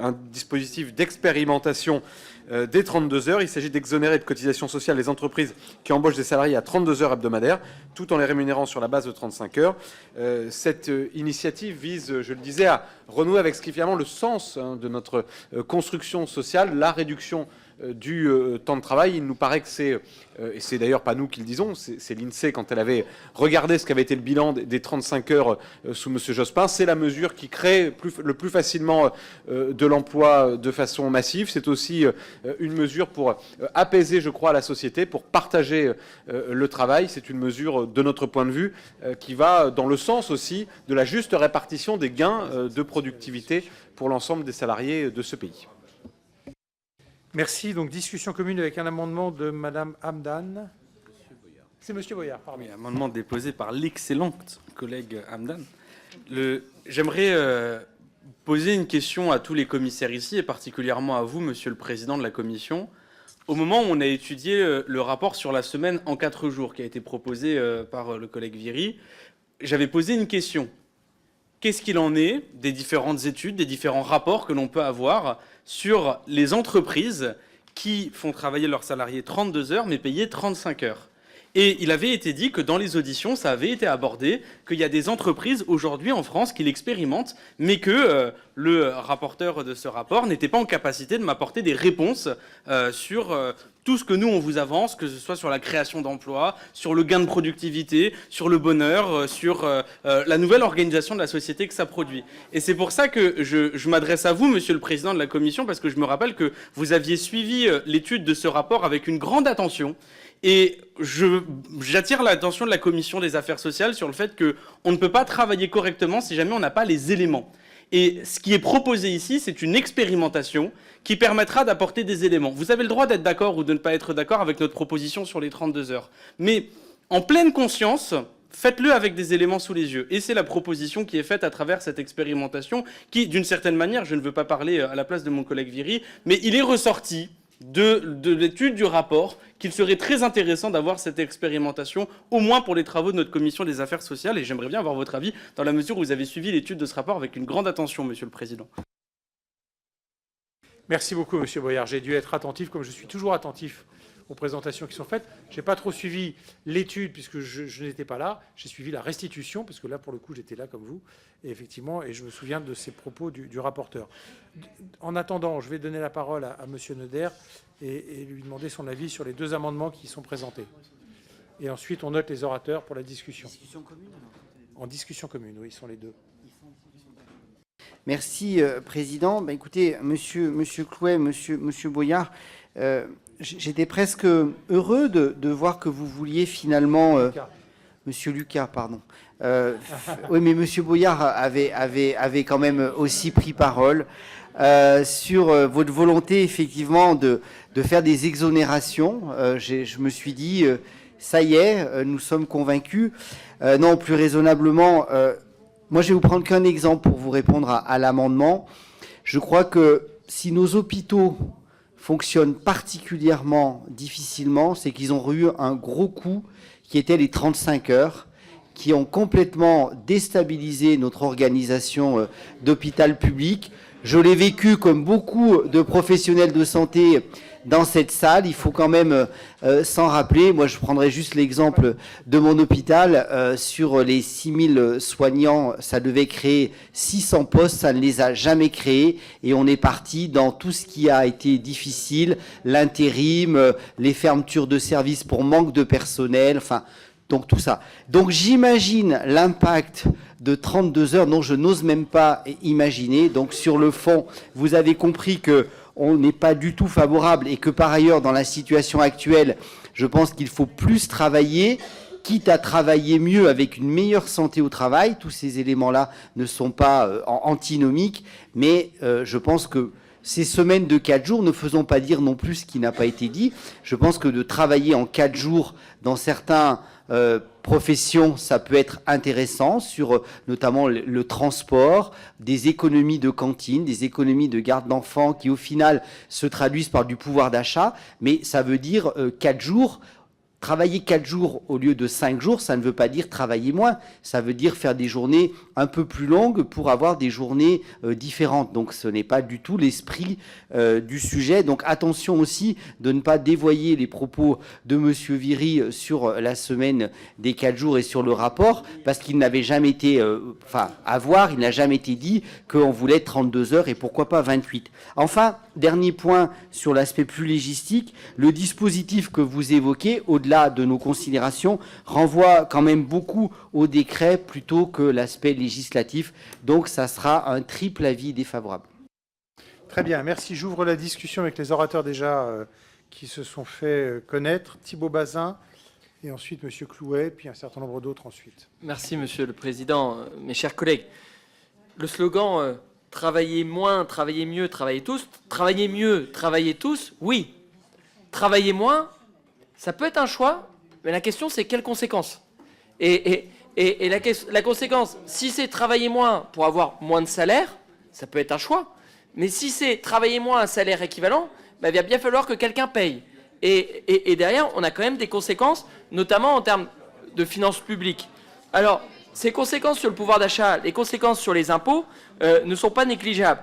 un dispositif d'expérimentation des 32 heures. Il s'agit d'exonérer de cotisations sociales les entreprises qui embauchent des salariés à 32 heures hebdomadaires, tout en les rémunérant sur la base de 35 heures. Cette initiative vise, je le disais, à renouer avec ce qui est finalement le sens de notre construction sociale, la réduction du temps de travail. Il nous paraît que c'est, et c'est d'ailleurs pas nous qui le disons, c'est l'INSEE quand elle avait regardé ce qu'avait été le bilan des 35 heures sous M. Jospin, c'est la mesure qui crée le plus facilement de l'emploi de façon massive. C'est aussi une mesure pour apaiser, je crois, la société, pour partager le travail. C'est une mesure, de notre point de vue, qui va dans le sens aussi de la juste répartition des gains de productivité pour l'ensemble des salariés de ce pays. Merci. Donc, discussion commune avec un amendement de Madame Hamdan. C'est Monsieur Boyard, pardon. Oui, amendement déposé par l'excellente collègue Hamdan. J'aimerais poser une question à tous les commissaires ici, et particulièrement à vous, Monsieur le Président de la Commission. Au moment où on a étudié le rapport sur la semaine en 4 jours, qui a été proposé par le collègue Viry, j'avais posé une question. Qu'est-ce qu'il en est des différentes études, des différents rapports que l'on peut avoir sur les entreprises qui font travailler leurs salariés 32 heures mais payés 35 heures? Et il avait été dit que dans les auditions, ça avait été abordé, qu'il y a des entreprises aujourd'hui en France qui l'expérimentent, mais que le rapporteur de ce rapport n'était pas en capacité de m'apporter des réponses sur tout ce que nous, on vous avance, que ce soit sur la création d'emplois, sur le gain de productivité, sur le bonheur, sur la nouvelle organisation de la société que ça produit. Et c'est pour ça que je m'adresse à vous, Monsieur le Président de la Commission, parce que je me rappelle que vous aviez suivi l'étude de ce rapport avec une grande attention. Et j'attire l'attention de la Commission des affaires sociales sur le fait qu'on ne peut pas travailler correctement si jamais on n'a pas les éléments. Et ce qui est proposé ici, c'est une expérimentation qui permettra d'apporter des éléments. Vous avez le droit d'être d'accord ou de ne pas être d'accord avec notre proposition sur les 32 heures. Mais en pleine conscience, faites-le avec des éléments sous les yeux. Et c'est la proposition qui est faite à travers cette expérimentation qui, d'une certaine manière, je ne veux pas parler à la place de mon collègue Viry, mais il est ressorti de l'étude du rapport qu'il serait très intéressant d'avoir cette expérimentation, au moins pour les travaux de notre commission des affaires sociales, et j'aimerais bien avoir votre avis dans la mesure où vous avez suivi l'étude de ce rapport avec une grande attention, Monsieur le Président. Merci beaucoup, Monsieur Boyard. J'ai dû être attentif, comme je suis toujours attentif aux présentations qui sont faites. Je n'ai pas trop suivi l'étude, puisque je n'étais pas là. J'ai suivi la restitution, parce que là, pour le coup, j'étais là comme vous. Et effectivement, et je me souviens de ces propos du rapporteur. En attendant, je vais donner la parole à Monsieur Neuder et lui demander son avis sur les 2 amendements qui sont présentés. Et ensuite, on note les orateurs pour la discussion. Discussion commune, en discussion commune, oui, ils sont les 2. Merci, Président. Ben, écoutez, Monsieur Clouet, Monsieur Boyard, j'étais presque heureux de voir que vous vouliez finalement... Monsieur Lucas, pardon. Oui, mais Monsieur Boyard avait quand même aussi pris parole sur votre volonté, effectivement, de faire des exonérations. Je me suis dit, ça y est, nous sommes convaincus. Non, plus raisonnablement, moi, je vais vous prendre qu'un exemple pour vous répondre à l'amendement. Je crois que si nos hôpitaux fonctionnent particulièrement difficilement, c'est qu'ils ont eu un gros coup qui était les 35 heures, qui ont complètement déstabilisé notre organisation d'hôpital public. Je l'ai vécu comme beaucoup de professionnels de santé dans cette salle. Il faut quand même s'en rappeler. Moi, je prendrai juste l'exemple de mon hôpital. Sur les 6000 soignants, ça devait créer 600 postes. Ça ne les a jamais créés. Et on est parti dans tout ce qui a été difficile, l'intérim, les fermetures de services pour manque de personnel, enfin, donc tout ça. Donc j'imagine l'impact de 32 heures dont je n'ose même pas imaginer. Donc sur le fond, vous avez compris que on n'est pas du tout favorable et que par ailleurs, dans la situation actuelle, je pense qu'il faut plus travailler, quitte à travailler mieux avec une meilleure santé au travail. Tous ces éléments-là ne sont pas antinomiques, mais je pense que ces semaines de 4 jours, ne faisons pas dire non plus ce qui n'a pas été dit. Je pense que de travailler en 4 jours dans certaines professions, ça peut être intéressant, sur notamment le transport, des économies de cantine, des économies de garde d'enfants qui au final se traduisent par du pouvoir d'achat, mais ça veut dire 4 jours Travailler 4 jours au lieu de 5 jours, ça ne veut pas dire travailler moins. Ça veut dire faire des journées un peu plus longues pour avoir des journées différentes. Donc ce n'est pas du tout l'esprit du sujet. Donc attention aussi de ne pas dévoyer les propos de M. Viry sur la semaine des 4 jours et sur le rapport, parce qu'il n'avait jamais été, il n'a jamais été dit qu'on voulait 32 heures et pourquoi pas 28. Enfin, dernier point sur l'aspect plus légistique, le dispositif que vous évoquez, au-delà de nos considérations, renvoie quand même beaucoup au décret plutôt que l'aspect législatif. Donc ça sera un triple avis défavorable. Très bien, merci. J'ouvre la discussion avec les orateurs déjà qui se sont fait connaître. Thibault Bazin et ensuite M. Clouet, puis un certain nombre d'autres ensuite. Merci Monsieur le Président. Mes chers collègues, le slogan travailler moins, travailler mieux, travailler tous, oui. Travailler moins, ça peut être un choix, mais la question c'est quelles conséquences. Et la conséquence, si c'est travailler moins pour avoir moins de salaire, ça peut être un choix. Mais si c'est travailler moins à un salaire équivalent, il va bien falloir que quelqu'un paye. Et derrière, on a quand même des conséquences, notamment en termes de finances publiques. Alors, ces conséquences sur le pouvoir d'achat, les conséquences sur les impôts ne sont pas négligeables.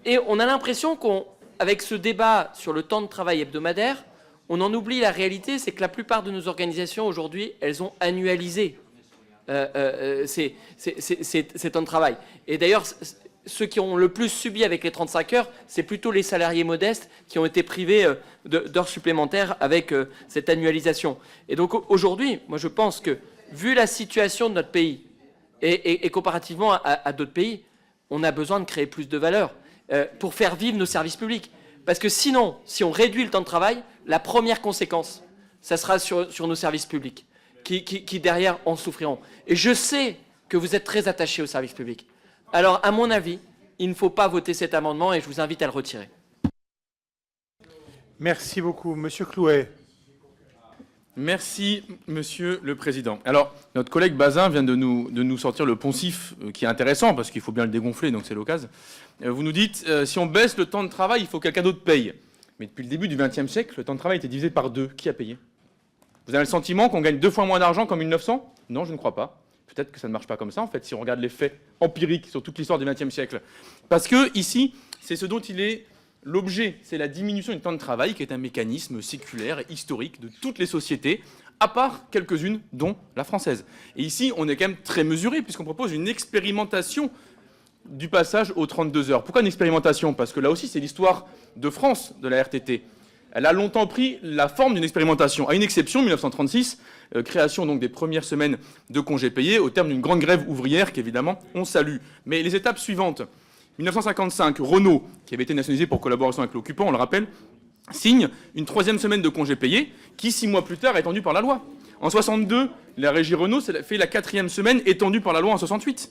Et on a l'impression qu'avec ce débat sur le temps de travail hebdomadaire, on en oublie la réalité, c'est que la plupart de nos organisations aujourd'hui, elles ont annualisé ces temps de travail. Et d'ailleurs, ceux qui ont le plus subi avec les 35 heures, c'est plutôt les salariés modestes qui ont été privés d'heures supplémentaires avec cette annualisation. Et donc aujourd'hui, moi je pense que, vu la situation de notre pays, et comparativement à d'autres pays, on a besoin de créer plus de valeur pour faire vivre nos services publics. Parce que sinon, si on réduit le temps de travail, la première conséquence, ça sera sur nos services publics, qui derrière en souffriront. Et je sais que vous êtes très attachés aux services publics. Alors, à mon avis, il ne faut pas voter cet amendement et je vous invite à le retirer. Merci beaucoup. Monsieur Clouet. Merci, Monsieur le Président. Alors, notre collègue Bazin vient de nous sortir le poncif qui est intéressant, parce qu'il faut bien le dégonfler, donc c'est l'occasion. Vous nous dites, si on baisse le temps de travail, il faut que quelqu'un d'autre paye. Mais depuis le début du XXe siècle, le temps de travail a été divisé par 2. Qui a payé? Vous avez le sentiment qu'on gagne 2 fois moins d'argent qu'en 1900? Non, je ne crois pas. Peut-être que ça ne marche pas comme ça, en fait, si on regarde les faits empiriques sur toute l'histoire du XXe siècle. Parce que, ici, c'est ce dont il est l'objet, c'est la diminution du temps de travail, qui est un mécanisme séculaire et historique de toutes les sociétés, à part quelques-unes, dont la française. Et ici, on est quand même très mesuré, puisqu'on propose une expérimentation du passage aux 32 heures. Pourquoi une expérimentation? Parce que là aussi, c'est l'histoire de France, de la RTT. Elle a longtemps pris la forme d'une expérimentation, à une exception, 1936, création donc des premières semaines de congés payés, au terme d'une grande grève ouvrière qu'évidemment on salue. Mais les étapes suivantes, 1955, Renault, qui avait été nationalisé pour collaboration avec l'occupant, on le rappelle, signe une 3e semaine de congés payés, qui 6 mois plus tard est étendue par la loi. En 62, la régie Renault fait la 4e semaine étendue par la loi en 68.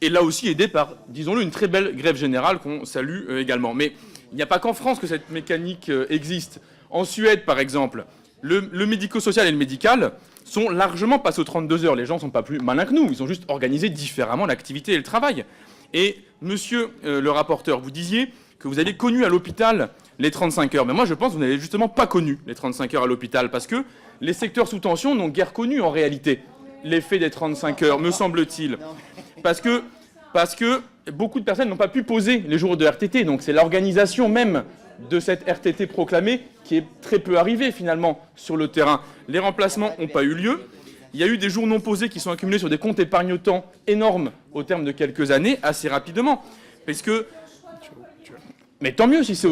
Et là aussi aidé par, disons-le, une très belle grève générale qu'on salue également. Mais il n'y a pas qu'en France que cette mécanique existe. En Suède, par exemple, le médico-social et le médical sont largement passés aux 32 heures. Les gens ne sont pas plus malins que nous, ils ont juste organisé différemment l'activité et le travail. Et monsieur le rapporteur, vous disiez que vous avez connu à l'hôpital les 35 heures. Mais moi, je pense que vous n'avez justement pas connu les 35 heures à l'hôpital, parce que les secteurs sous tension n'ont guère connu en réalité l'effet des 35 heures, me semble-t-il. Parce que beaucoup de personnes n'ont pas pu poser les jours de RTT. Donc c'est l'organisation même de cette RTT proclamée qui est très peu arrivée finalement sur le terrain. Les remplacements n'ont pas eu lieu. Il y a eu des jours non posés qui sont accumulés sur des comptes épargne-temps énormes au terme de quelques années, assez rapidement. Parce que... Mais tant mieux si c'est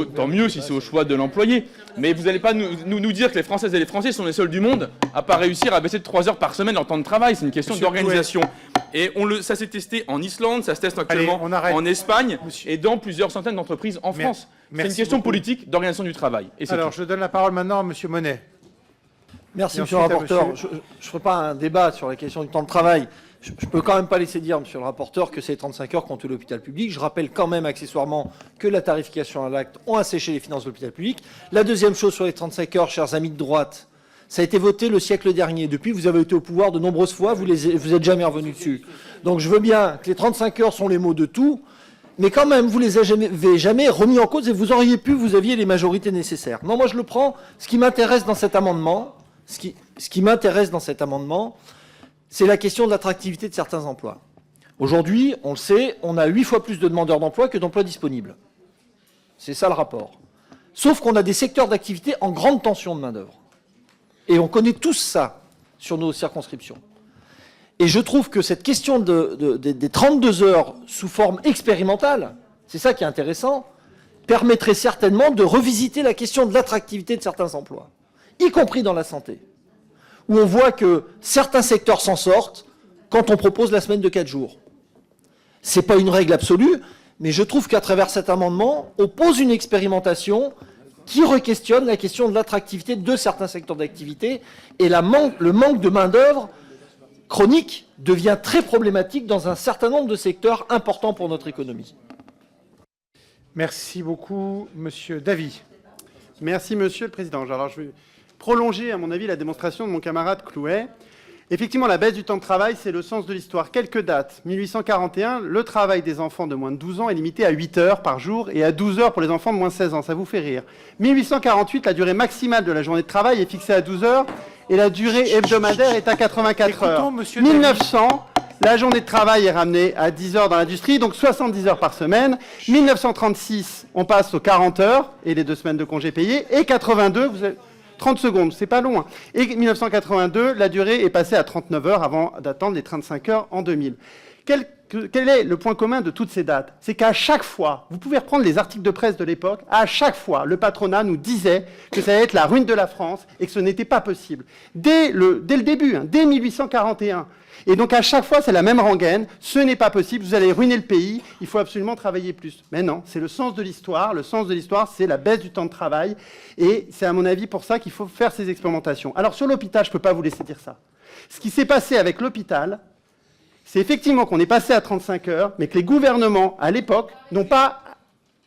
au choix de l'employé. Mais vous n'allez pas nous dire que les Françaises et les Français sont les seuls du monde à ne pas réussir à baisser de 3 heures par semaine leur temps de travail. C'est une question d'organisation. Et ça s'est testé en Islande, ça se teste actuellement en Espagne et dans plusieurs centaines d'entreprises en France. C'est une question politique d'organisation du travail. Et alors, je donne la parole maintenant à M. Monnet. Merci, monsieur le rapporteur. Je ne ferai pas un débat sur la question du temps de travail. Je ne peux quand même pas laisser dire, monsieur le rapporteur, que c'est 35 heures contre l'hôpital public. Je rappelle quand même accessoirement que la tarification à l'acte ont asséché les finances de l'hôpital public. La deuxième chose sur les 35 heures, chers amis de droite, ça a été voté le siècle dernier. Depuis, vous avez été au pouvoir de nombreuses fois, vous n'êtes jamais revenu dessus. Donc je veux bien que les 35 heures sont les mots de tout, mais quand même, vous les avez jamais remis en cause et vous auriez pu, vous aviez les majorités nécessaires. Non, moi je le prends. Ce qui m'intéresse dans cet amendement, Ce qui m'intéresse dans cet amendement, c'est la question de l'attractivité de certains emplois. Aujourd'hui, on le sait, on a 8 fois plus de demandeurs d'emploi que d'emplois disponibles. C'est ça le rapport. Sauf qu'on a des secteurs d'activité en grande tension de main-d'œuvre. Et on connaît tous ça sur nos circonscriptions. Et je trouve que cette question des 32 heures sous forme expérimentale, c'est ça qui est intéressant, permettrait certainement de revisiter la question de l'attractivité de certains emplois, y compris dans la santé, où on voit que certains secteurs s'en sortent quand on propose la semaine de 4 jours. Ce n'est pas une règle absolue, mais je trouve qu'à travers cet amendement, on pose une expérimentation qui re-questionne la question de l'attractivité de certains secteurs d'activité, et le manque de main-d'œuvre chronique devient très problématique dans un certain nombre de secteurs importants pour notre économie. Merci beaucoup, Monsieur Davy. Merci, Monsieur le Président. Alors, je vais prolonger, à mon avis, la démonstration de mon camarade Clouet. Effectivement, la baisse du temps de travail, c'est le sens de l'histoire. Quelques dates. 1841, le travail des enfants de moins de 12 ans est limité à 8 heures par jour et à 12 heures pour les enfants de moins de 16 ans. Ça vous fait rire. 1848, la durée maximale de la journée de travail est fixée à 12 heures et la durée hebdomadaire est à 84 heures. 1900, la journée de travail est ramenée à 10 heures dans l'industrie, donc 70 heures par semaine. 1936, on passe aux 40 heures et les 2 semaines de congés payés. Et 82, vous avez 30 secondes, c'est pas long. Et 1982, la durée est passée à 39 heures avant d'attendre les 35 heures en 2000. Quel est le point commun de toutes ces dates? C'est qu'à chaque fois, vous pouvez reprendre les articles de presse de l'époque, à chaque fois, le patronat nous disait que ça allait être la ruine de la France et que ce n'était pas possible. Dès le début, dès 1841. Et donc à chaque fois, c'est la même rengaine. Ce n'est pas possible, vous allez ruiner le pays, il faut absolument travailler plus. Mais non, c'est le sens de l'histoire. Le sens de l'histoire, c'est la baisse du temps de travail. Et c'est à mon avis pour ça qu'il faut faire ces expérimentations. Alors sur l'hôpital, je ne peux pas vous laisser dire ça. Ce qui s'est passé avec l'hôpital, c'est effectivement qu'on est passé à 35 heures, mais que les gouvernements, à l'époque, n'ont pas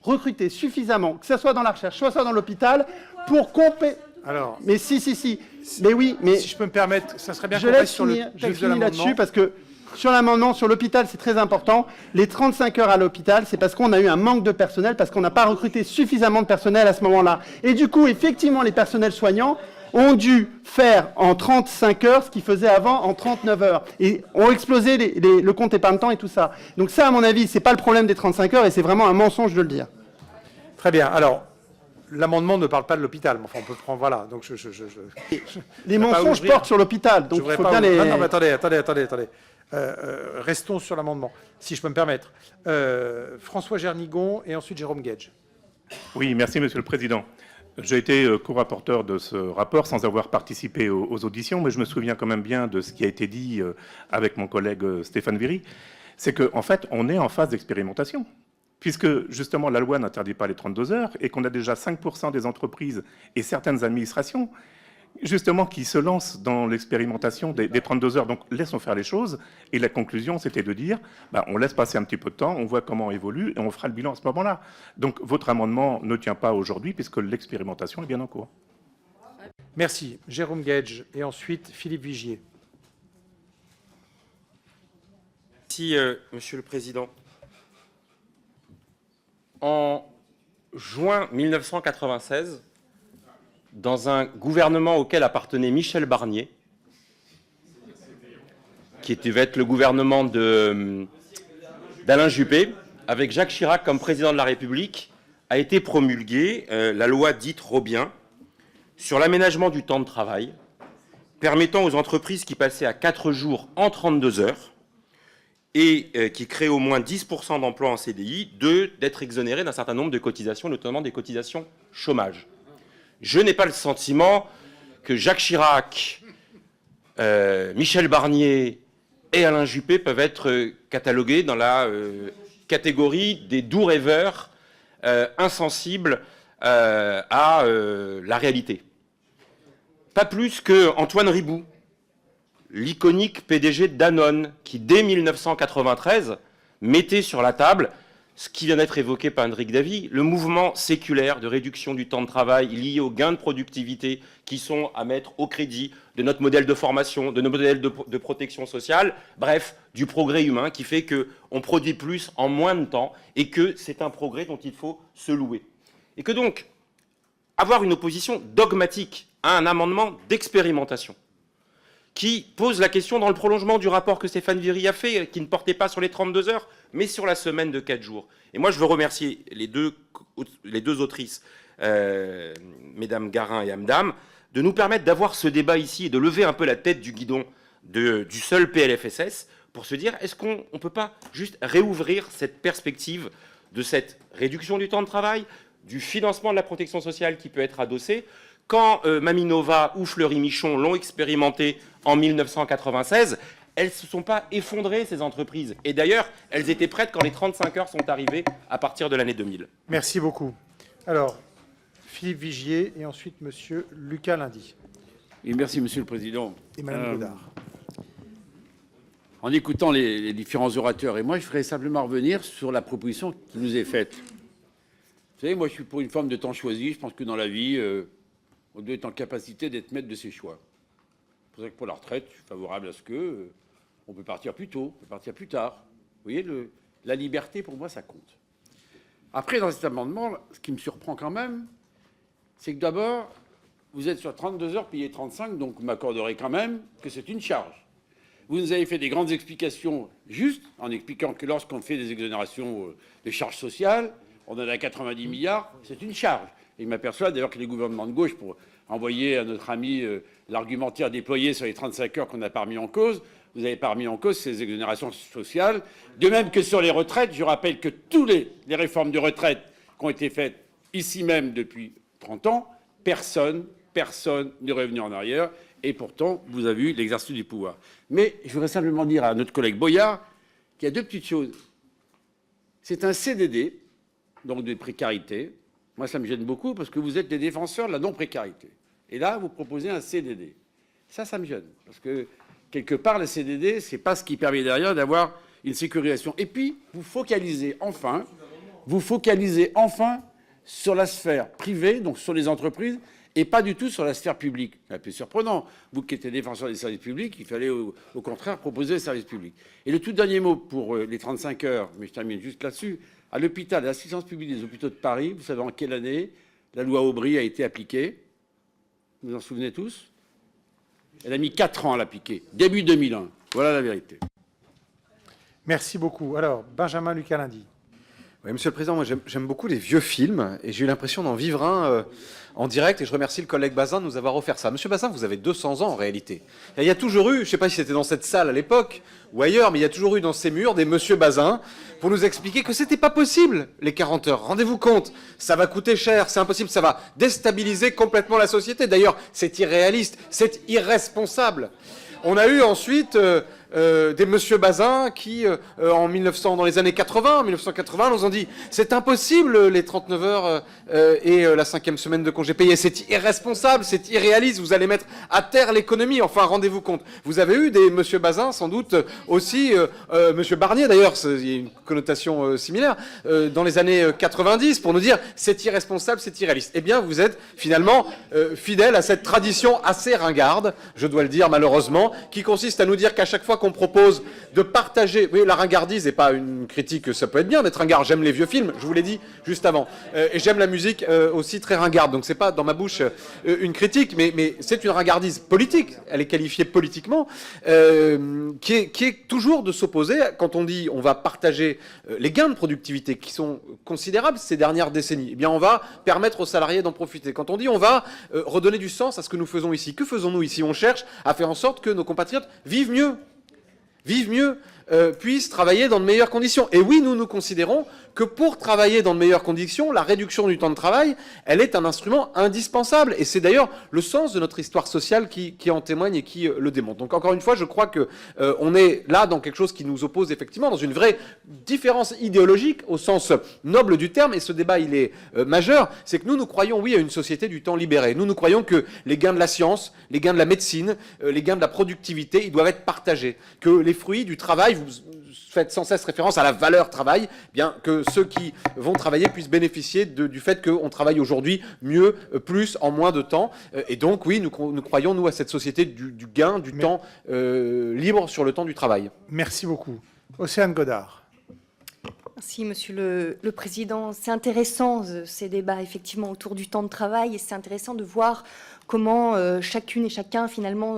recruté suffisamment, que ce soit dans la recherche, soit dans l'hôpital, pour compenser. Alors, mais si. Mais oui, mais si je peux me permettre, ça serait bien je qu'on laisse reste sur le finir, je texte de finis l'amendement. là-dessus parce que sur l'amendement, sur l'hôpital, c'est très important. Les 35 heures à l'hôpital, c'est parce qu'on a eu un manque de personnel, parce qu'on n'a pas recruté suffisamment de personnel à ce moment-là. Et du coup, effectivement, les personnels soignants ont dû faire en 35 heures ce qu'ils faisaient avant en 39 heures. Et ont explosé le compte épargne-temps et tout ça. Donc ça, à mon avis, c'est pas le problème des 35 heures et c'est vraiment un mensonge de le dire. Très bien. Alors, l'amendement ne parle pas de l'hôpital, mais enfin, on peut prendre... Voilà. Donc les mensonges portent sur l'hôpital, donc il faut bien les... Non, mais attendez. Restons sur l'amendement, si je peux me permettre. François Gernigon et ensuite Jérôme Guedj. Oui, merci, Monsieur le Président. J'ai été co-rapporteur de ce rapport sans avoir participé aux auditions, mais je me souviens quand même bien de ce qui a été dit avec mon collègue Stéphane Viry. C'est qu'en fait, on est en phase d'expérimentation, puisque justement la loi n'interdit pas les 32 heures et qu'on a déjà 5% des entreprises et certaines administrations justement qui se lancent dans l'expérimentation des 32 heures. Donc laissons faire les choses. Et la conclusion, c'était de dire, on laisse passer un petit peu de temps, on voit comment on évolue et on fera le bilan à ce moment-là. Donc votre amendement ne tient pas aujourd'hui puisque l'expérimentation est bien en cours. Merci. Jérôme Guedj et ensuite Philippe Vigier. Merci, Monsieur le Président. En juin 1996, dans un gouvernement auquel appartenait Michel Barnier, qui devait être le gouvernement d'Alain Juppé, avec Jacques Chirac comme président de la République, a été promulguée la loi dite Robien sur l'aménagement du temps de travail, permettant aux entreprises qui passaient à 4 jours en 32 heures et qui créaient au moins 10% d'emplois en CDI, d'être exonérées d'un certain nombre de cotisations, notamment des cotisations chômage. Je n'ai pas le sentiment que Jacques Chirac, Michel Barnier et Alain Juppé peuvent être catalogués dans la catégorie des doux rêveurs insensibles à la réalité. Pas plus que Antoine Riboud, l'iconique PDG de Danone, qui dès 1993 mettait sur la table ce qui vient d'être évoqué par Hendrik Davy, le mouvement séculaire de réduction du temps de travail lié aux gains de productivité qui sont à mettre au crédit de notre modèle de formation, de nos modèles de protection sociale, bref, du progrès humain qui fait qu'on produit plus en moins de temps et que c'est un progrès dont il faut se louer. Et que donc, avoir une opposition dogmatique à un amendement d'expérimentation qui pose la question dans le prolongement du rapport que Stéphane Viry a fait, qui ne portait pas sur les 32 heures, mais sur la semaine de 4 jours. Et moi, je veux remercier les deux autrices, Mesdames Garin et Amdam, de nous permettre d'avoir ce débat ici et de lever un peu la tête du guidon du seul PLFSS pour se dire, est-ce qu'on ne peut pas juste réouvrir cette perspective de cette réduction du temps de travail, du financement de la protection sociale qui peut être adossé. Quand Maminova ou Fleury-Michon l'ont expérimenté en 1996, elles ne se sont pas effondrées, ces entreprises. Et d'ailleurs, elles étaient prêtes quand les 35 heures sont arrivées à partir de l'année 2000. Merci beaucoup. Alors, Philippe Vigier et ensuite Monsieur Lucas Lundy. Et merci, Monsieur le Président. Et Madame Godard. En écoutant les différents orateurs, et moi, je ferais simplement revenir sur la proposition qui nous est faite. Vous savez, moi, je suis pour une forme de temps choisi. Je pense que dans la vie, on doit être en capacité d'être maître de ses choix. C'est pour ça que pour la retraite, je suis favorable à ce que on peut partir plus tôt, on peut partir plus tard. Vous voyez, la liberté, pour moi, ça compte. Après, dans cet amendement, ce qui me surprend quand même, c'est que d'abord, vous êtes sur 32 heures, payé 35, donc vous m'accorderez quand même que c'est une charge. Vous nous avez fait des grandes explications justes, en expliquant que lorsqu'on fait des exonérations de charges sociales, on en a 90 milliards, c'est une charge. Et il m'aperçoit d'ailleurs que les gouvernements de gauche, pour envoyer à notre ami l'argumentaire déployé sur les 35 heures qu'on n'a pas remis en cause, vous n'avez pas remis en cause ces exonérations sociales. De même que sur les retraites, je rappelle que toutes les réformes de retraite qui ont été faites ici même depuis 30 ans, personne n'est revenu en arrière. Et pourtant, vous avez eu l'exercice du pouvoir. Mais je voudrais simplement dire à notre collègue Boyard qu'il y a deux petites choses. C'est un CDD, donc de précarité. Moi, ça me gêne beaucoup parce que vous êtes des défenseurs de la non-précarité. Et là, vous proposez un CDD. Ça me gêne. Parce que, quelque part, le CDD, ce n'est pas ce qui permet derrière d'avoir une sécurisation. Et puis, vous focalisez enfin sur la sphère privée, donc sur les entreprises, et pas du tout sur la sphère publique. C'est un peu surprenant. Vous qui êtes défenseur des services publics, il fallait au contraire proposer les services publics. Et le tout dernier mot pour les 35 heures, mais je termine juste là-dessus. À l'hôpital, l'assistance publique des hôpitaux de Paris, vous savez en quelle année la loi Aubry a été appliquée? Vous vous en souvenez tous? Elle a mis 4 ans à l'appliquer, début 2001. Voilà la vérité. Merci beaucoup. Alors, Benjamin Lucas Lundy. Oui, Monsieur le Président, moi j'aime beaucoup les vieux films et j'ai eu l'impression d'en vivre un en direct et je remercie le collègue Bazin de nous avoir offert ça. Monsieur Bazin, vous avez 200 ans en réalité. Et il y a toujours eu, je ne sais pas si c'était dans cette salle à l'époque ou ailleurs, mais il y a toujours eu dans ces murs des Monsieur Bazin pour nous expliquer que c'était pas possible les 40 heures. Rendez-vous compte, ça va coûter cher, c'est impossible, ça va déstabiliser complètement la société. D'ailleurs, c'est irréaliste, c'est irresponsable. On a eu ensuite des Monsieur Bazin qui, dans les années 80, 1980, nous ont dit c'est impossible les 39 heures et la 5e semaine de congé payé, c'est irresponsable, c'est irréaliste, vous allez mettre à terre l'économie. Enfin, rendez-vous compte. Vous avez eu des Monsieur Bazin, sans doute aussi Monsieur Barnier, d'ailleurs, il y a une connotation similaire, dans les années 90, pour nous dire c'est irresponsable, c'est irréaliste. Eh bien, vous êtes finalement fidèle à cette tradition assez ringarde, je dois le dire malheureusement, qui consiste à nous dire qu'à chaque fois qu'on propose de partager... Oui, la ringardise n'est pas une critique, ça peut être bien d'être ringard. J'aime les vieux films, je vous l'ai dit juste avant. Et j'aime la musique aussi très ringarde. Donc c'est pas dans ma bouche une critique, mais c'est une ringardise politique. Elle est qualifiée politiquement, qui est toujours de s'opposer quand on dit on va partager les gains de productivité qui sont considérables ces dernières décennies. Eh bien, on va permettre aux salariés d'en profiter. Quand on dit on va redonner du sens à ce que nous faisons ici, que faisons-nous ici? On cherche à faire en sorte que nos compatriotes vivent mieux, puissent travailler dans de meilleures conditions. Et oui, nous considérons que pour travailler dans de meilleures conditions, la réduction du temps de travail, elle est un instrument indispensable. Et c'est d'ailleurs le sens de notre histoire sociale qui en témoigne et qui le démontre. Donc encore une fois, je crois que on est là dans quelque chose qui nous oppose effectivement, dans une vraie différence idéologique au sens noble du terme. Et ce débat, il est majeur. C'est que nous croyons, oui, à une société du temps libéré. Nous croyons que les gains de la science, les gains de la médecine, les gains de la productivité, ils doivent être partagés. Que les fruits du travail, vous faites sans cesse référence à la valeur travail, bien que ceux qui vont travailler puissent bénéficier du fait qu'on travaille aujourd'hui mieux, plus, en moins de temps. Et donc, oui, nous croyons, nous, à cette société du gain, du temps libre sur le temps du travail. Merci beaucoup. Océane Godard. Merci, Monsieur le Président. C'est intéressant, ces débats, effectivement, autour du temps de travail, et c'est intéressant de voir comment chacune et chacun, finalement,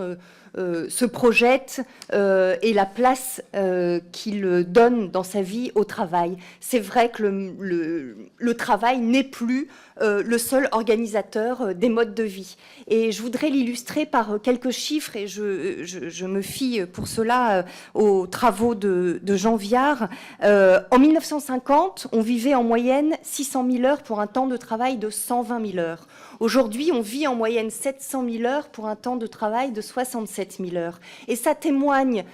se projette et la place qu'il donne dans sa vie au travail. C'est vrai que le travail n'est plus le seul organisateur des modes de vie. Et je voudrais l'illustrer par quelques chiffres, et je me fie pour cela aux travaux de Jean Viard. En 1950, on vivait en moyenne 600 000 heures pour un temps de travail de 120 000 heures. Aujourd'hui, on vit en moyenne 700 000 heures pour un temps de travail de 67 000 heures. Et ça témoigne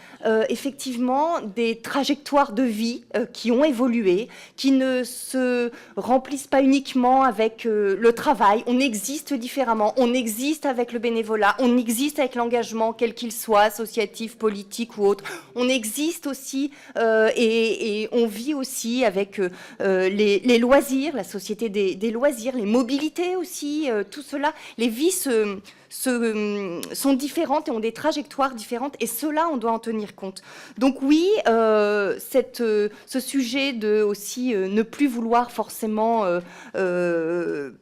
effectivement des trajectoires de vie qui ont évolué, qui ne se remplissent pas uniquement avec le travail. On existe différemment, on existe avec le bénévolat, on existe avec l'engagement, quel qu'il soit, associatif, politique ou autre. On existe aussi et on vit aussi avec les loisirs, la société des loisirs, les mobilités aussi, tout cela. Les vies sont différentes et ont des trajectoires différentes, et cela, on doit en tenir compte. Donc oui, ce sujet de aussi ne plus vouloir forcément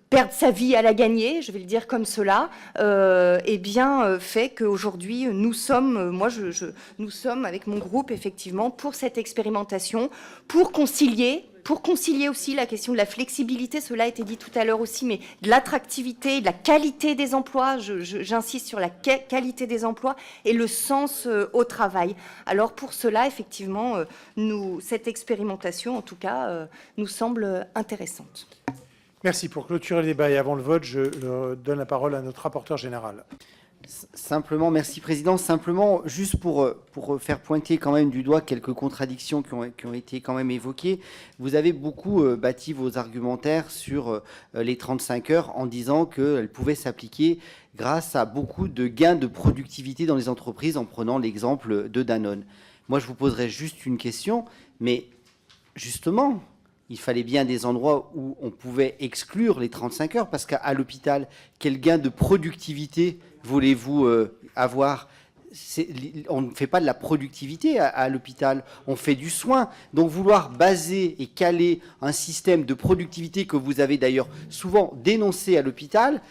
perdre sa vie à la gagner, je vais le dire comme cela, eh bien, fait qu'aujourd'hui, nous sommes, nous sommes avec mon groupe, effectivement, pour cette expérimentation, pour concilier aussi la question de la flexibilité, cela a été dit tout à l'heure aussi, mais de l'attractivité, de la qualité des emplois, j'insiste sur la qualité des emplois et le sens au travail. Alors pour cela, effectivement, cette expérimentation, en tout cas, nous semble intéressante. Merci. Pour clôturer le débat et avant le vote, je donne la parole à notre rapporteur général. Simplement, merci Président. Simplement, juste pour faire pointer quand même du doigt quelques contradictions qui ont été quand même évoquées, vous avez beaucoup bâti vos argumentaires sur les 35 heures en disant qu'elles pouvaient s'appliquer grâce à beaucoup de gains de productivité dans les entreprises, en prenant l'exemple de Danone. Moi, je vous poserai juste une question, mais justement, il fallait bien des endroits où on pouvait exclure les 35 heures, parce qu'à l'hôpital, quel gain de productivité voulez-vous avoir? On ne fait pas de la productivité à l'hôpital, on fait du soin. Donc vouloir baser et caler un système de productivité que vous avez d'ailleurs souvent dénoncé à l'hôpital,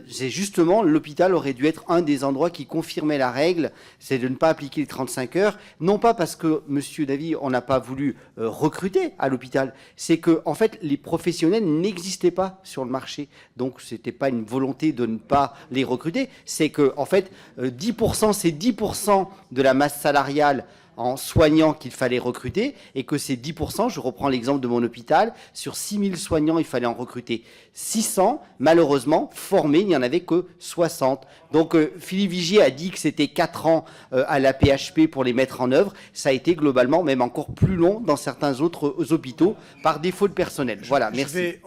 c'est justement, l'hôpital aurait dû être un des endroits qui confirmait la règle, c'est de ne pas appliquer les 35 heures, non pas parce que, monsieur Davy, on n'a pas voulu recruter à l'hôpital, c'est que, en fait, les professionnels n'existaient pas sur le marché, donc ce n'était pas une volonté de ne pas les recruter, c'est que, en fait, 10%, c'est 10% de la masse salariale en soignants qu'il fallait recruter, et que ces 10%, je reprends l'exemple de mon hôpital, sur 6000 soignants, il fallait en recruter 600, malheureusement, formés, il n'y en avait que 60. Donc Philippe Vigier a dit que c'était 4 ans à la PHP pour les mettre en œuvre, ça a été globalement même encore plus long dans certains autres hôpitaux, par défaut de personnel. Voilà, merci.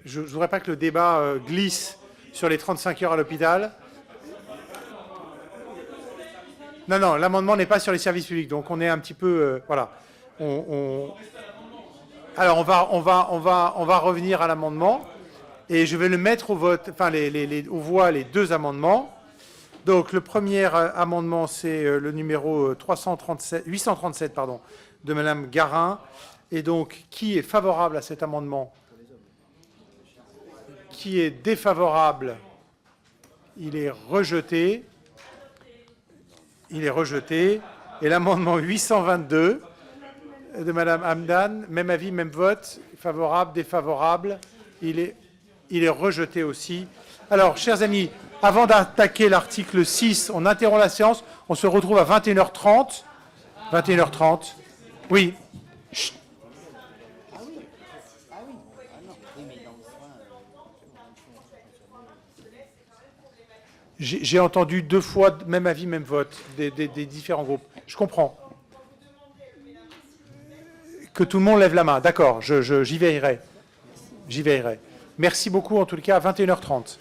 Je ne voudrais pas que le débat glisse sur les 35 heures à l'hôpital. Non, l'amendement n'est pas sur les services publics, donc on est un petit peu, voilà. Alors on va revenir à l'amendement et je vais le mettre au vote, enfin aux voix les deux amendements. Donc le premier amendement, c'est le numéro 837 de Madame Garin. Et donc qui est favorable à cet amendement? Qui est défavorable? Il est rejeté. Il est rejeté. Et l'amendement 822 de Madame Hamdan, même avis, même vote, favorable, défavorable. Il est rejeté aussi. Alors, chers amis, avant d'attaquer l'article 6, on interrompt la séance. On se retrouve à 21h30. 21h30. Oui. Chut. J'ai entendu 2 fois même avis, même vote des différents groupes. Je comprends. Que tout le monde lève la main. D'accord, j'y veillerai. J'y veillerai. Merci beaucoup, en tout cas, à 21h30.